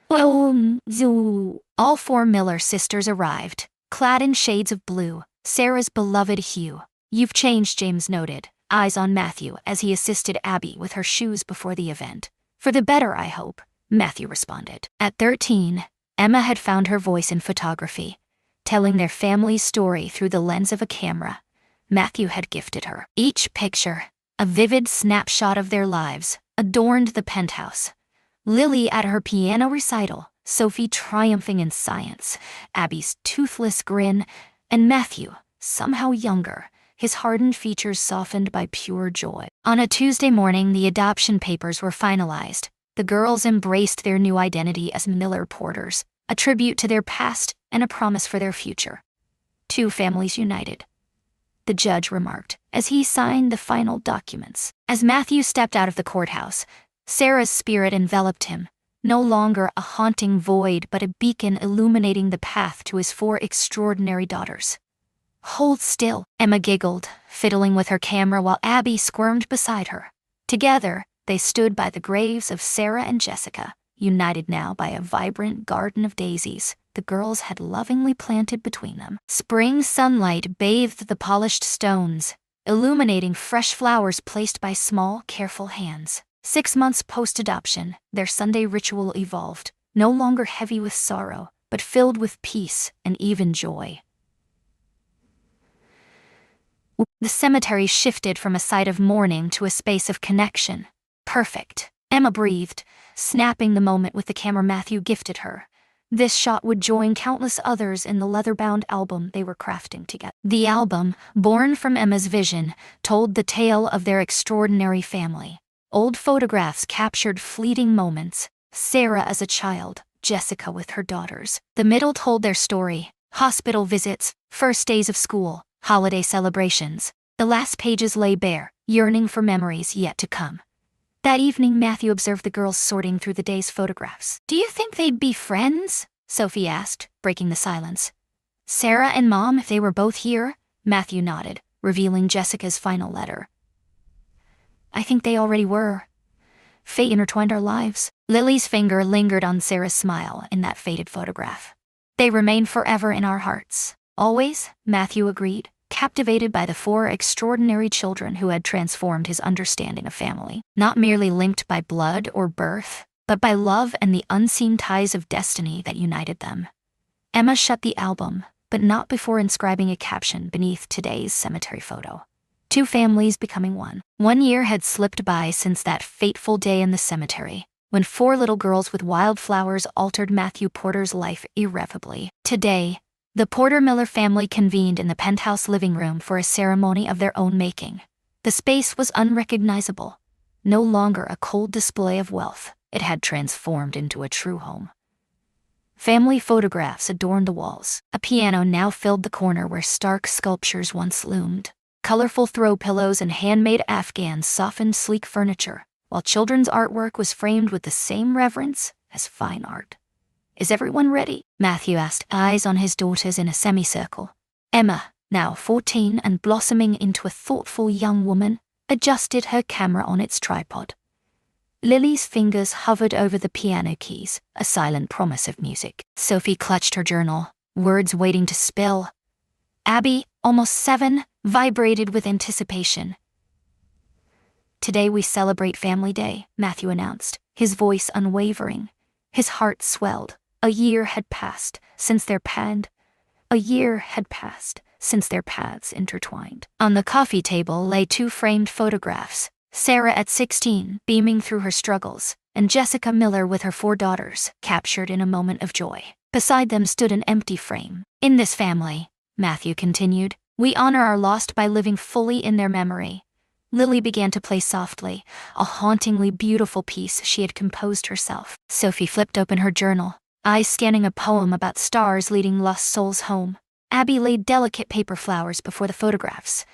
All 4 Miller sisters arrived, clad in shades of blue, Sarah's beloved hue. "You've changed," James noted, eyes on Matthew as he assisted Abby with her shoes before the event. "For the better, I hope," Matthew responded. At 13, Emma had found her voice in photography, telling their family's story through the lens of a camera Matthew had gifted her. Each picture, a vivid snapshot of their lives, adorned the penthouse. Lily at her piano recital, Sophie triumphing in science, Abby's toothless grin, and Matthew, somehow younger, his hardened features softened by pure joy. On a Tuesday morning, the adoption papers were finalized. The girls embraced their new identity as Miller Porters, a tribute to their past and a promise for their future. 2 families united, the judge remarked as he signed the final documents. As Matthew stepped out of the courthouse, Sarah's spirit enveloped him, no longer a haunting void but a beacon illuminating the path to his 4 extraordinary daughters. "Hold still," Emma giggled, fiddling with her camera while Abby squirmed beside her. Together, they stood by the graves of Sarah and Jessica, united now by a vibrant garden of daisies the girls had lovingly planted between them. Spring sunlight bathed the polished stones, illuminating fresh flowers placed by small, careful hands. 6 months post-adoption, their Sunday ritual evolved, no longer heavy with sorrow, but filled with peace and even joy. The cemetery shifted from a site of mourning to a space of connection. "Perfect," Emma breathed, snapping the moment with the camera Matthew gifted her. This shot would join countless others in the leather-bound album they were crafting together. The album, born from Emma's vision, told the tale of their extraordinary family. Old photographs captured fleeting moments, Sarah as a child, Jessica with her daughters. The middle told their story, hospital visits, first days of school, holiday celebrations. The last pages lay bare, yearning for memories yet to come. That evening, Matthew observed the girls sorting through the day's photographs. "Do you think they'd be friends?" Sophie asked, breaking the silence. "Sarah and Mom, if they were both here?" Matthew nodded, revealing Jessica's final letter. "I think they already were. Fate intertwined our lives." Lily's finger lingered on Sarah's smile in that faded photograph. "They remain forever in our hearts." "Always," Matthew agreed, captivated by the 4 extraordinary children who had transformed his understanding of family. Not merely linked by blood or birth, but by love and the unseen ties of destiny that united them. Emma shut the album, but not before inscribing a caption beneath today's cemetery photo. 2 families becoming one. 1 year had slipped by since that fateful day in the cemetery, when 4 little girls with wildflowers altered Matthew Porter's life irrevocably. Today, the Porter-Miller family convened in the penthouse living room for a ceremony of their own making. The space was unrecognizable. No longer a cold display of wealth, it had transformed into a true home. Family photographs adorned the walls. A piano now filled the corner where stark sculptures once loomed. Colorful throw pillows and handmade Afghans softened sleek furniture, while children's artwork was framed with the same reverence as fine art. "Is everyone ready?" Matthew asked, eyes on his daughters in a semicircle. Emma, now 14 and blossoming into a thoughtful young woman, adjusted her camera on its tripod. Lily's fingers hovered over the piano keys, a silent promise of music. Sophie clutched her journal, words waiting to spill. Abby, almost 7, vibrated with anticipation. "Today we celebrate Family Day," Matthew announced, his voice unwavering. His heart swelled. A year had passed since their paths intertwined. On the coffee table lay 2 framed photographs, Sarah at 16, beaming through her struggles, and Jessica Miller with her 4 daughters, captured in a moment of joy. Beside them stood an empty frame. "In this family," Matthew continued, We honor our lost by living fully in their memory. Lily began to play softly, a hauntingly beautiful piece she had composed herself. Sophie flipped open her journal, eyes scanning a poem about stars leading lost souls home. Abby laid delicate paper flowers before the photographs,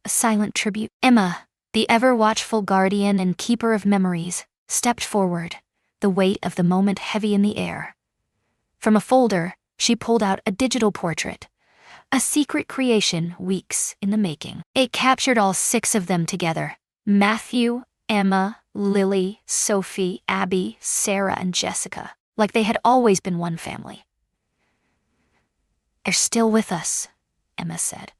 a silent tribute. Emma, the ever-watchful guardian and keeper of memories, stepped forward, the weight of the moment heavy in the air. From a folder, she pulled out a digital portrait, a secret creation weeks in the making. It captured all 6 of them together: Matthew, Emma, Lily, Sophie, Abby, Sarah, and Jessica, like they had always been one family. "They're still with us," Emma said,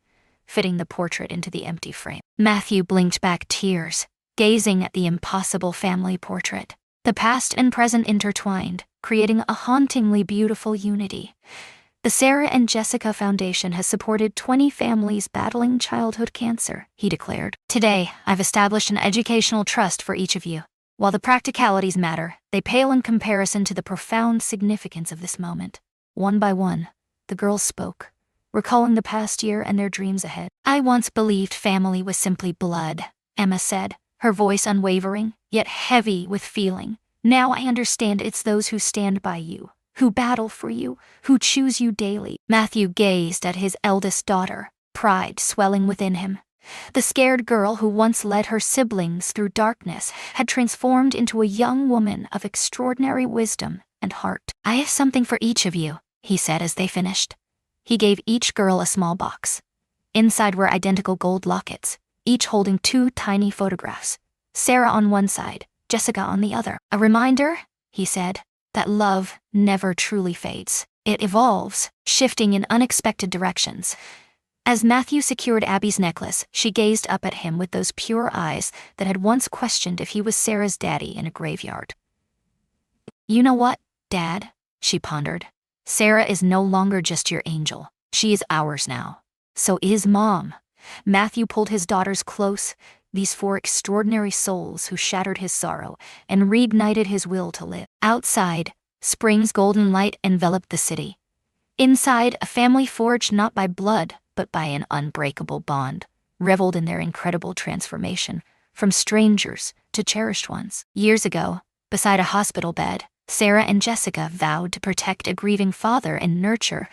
fitting the portrait into the empty frame. Matthew blinked back tears, gazing at the impossible family portrait. The past and present intertwined, creating a hauntingly beautiful unity. The Sarah and Jessica Foundation has supported 20 families battling childhood cancer, he declared. "Today, I've established an educational trust for each of you. While the practicalities matter, they pale in comparison to the profound significance of this moment." One by one, the girls spoke, recalling the past year and their dreams ahead. "I once believed family was simply blood," Emma said, her voice unwavering, yet heavy with feeling. "Now I understand it's those who stand by you, who battle for you, who choose you daily." Matthew gazed at his eldest daughter, pride swelling within him. The scared girl who once led her siblings through darkness had transformed into a young woman of extraordinary wisdom and heart. "I have something for each of you," he said as they finished. He gave each girl a small box. Inside were identical gold lockets, each holding 2 tiny photographs, Sarah on one side, Jessica on the other. "A reminder," he said, "that love never truly fades. It evolves, shifting in unexpected directions." As Matthew secured Abby's necklace, she gazed up at him with those pure eyes that had once questioned if he was Sarah's daddy in a graveyard. "You know what, Dad?" she pondered. "Sarah is no longer just your angel. She is ours now. So is Mom." Matthew pulled his daughters close, these 4 extraordinary souls who shattered his sorrow and reignited his will to live. Outside, spring's golden light enveloped the city. Inside, a family forged not by blood, but by an unbreakable bond, reveled in their incredible transformation, from strangers to cherished ones. Years ago, beside a hospital bed, Sarah and Jessica vowed to protect a grieving father and nurture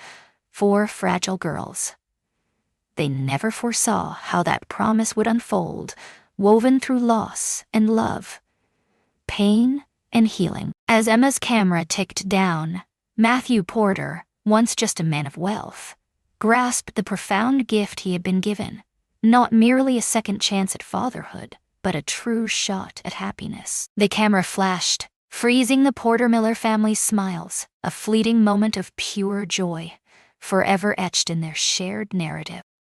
4 fragile girls. They never foresaw how that promise would unfold, woven through loss and love, pain and healing. As Emma's camera ticked down, Matthew Porter, once just a man of wealth, grasped the profound gift he had been given, not merely a second chance at fatherhood, but a true shot at happiness. The camera flashed, freezing the Porter-Miller family's smiles, a fleeting moment of pure joy, forever etched in their shared narrative.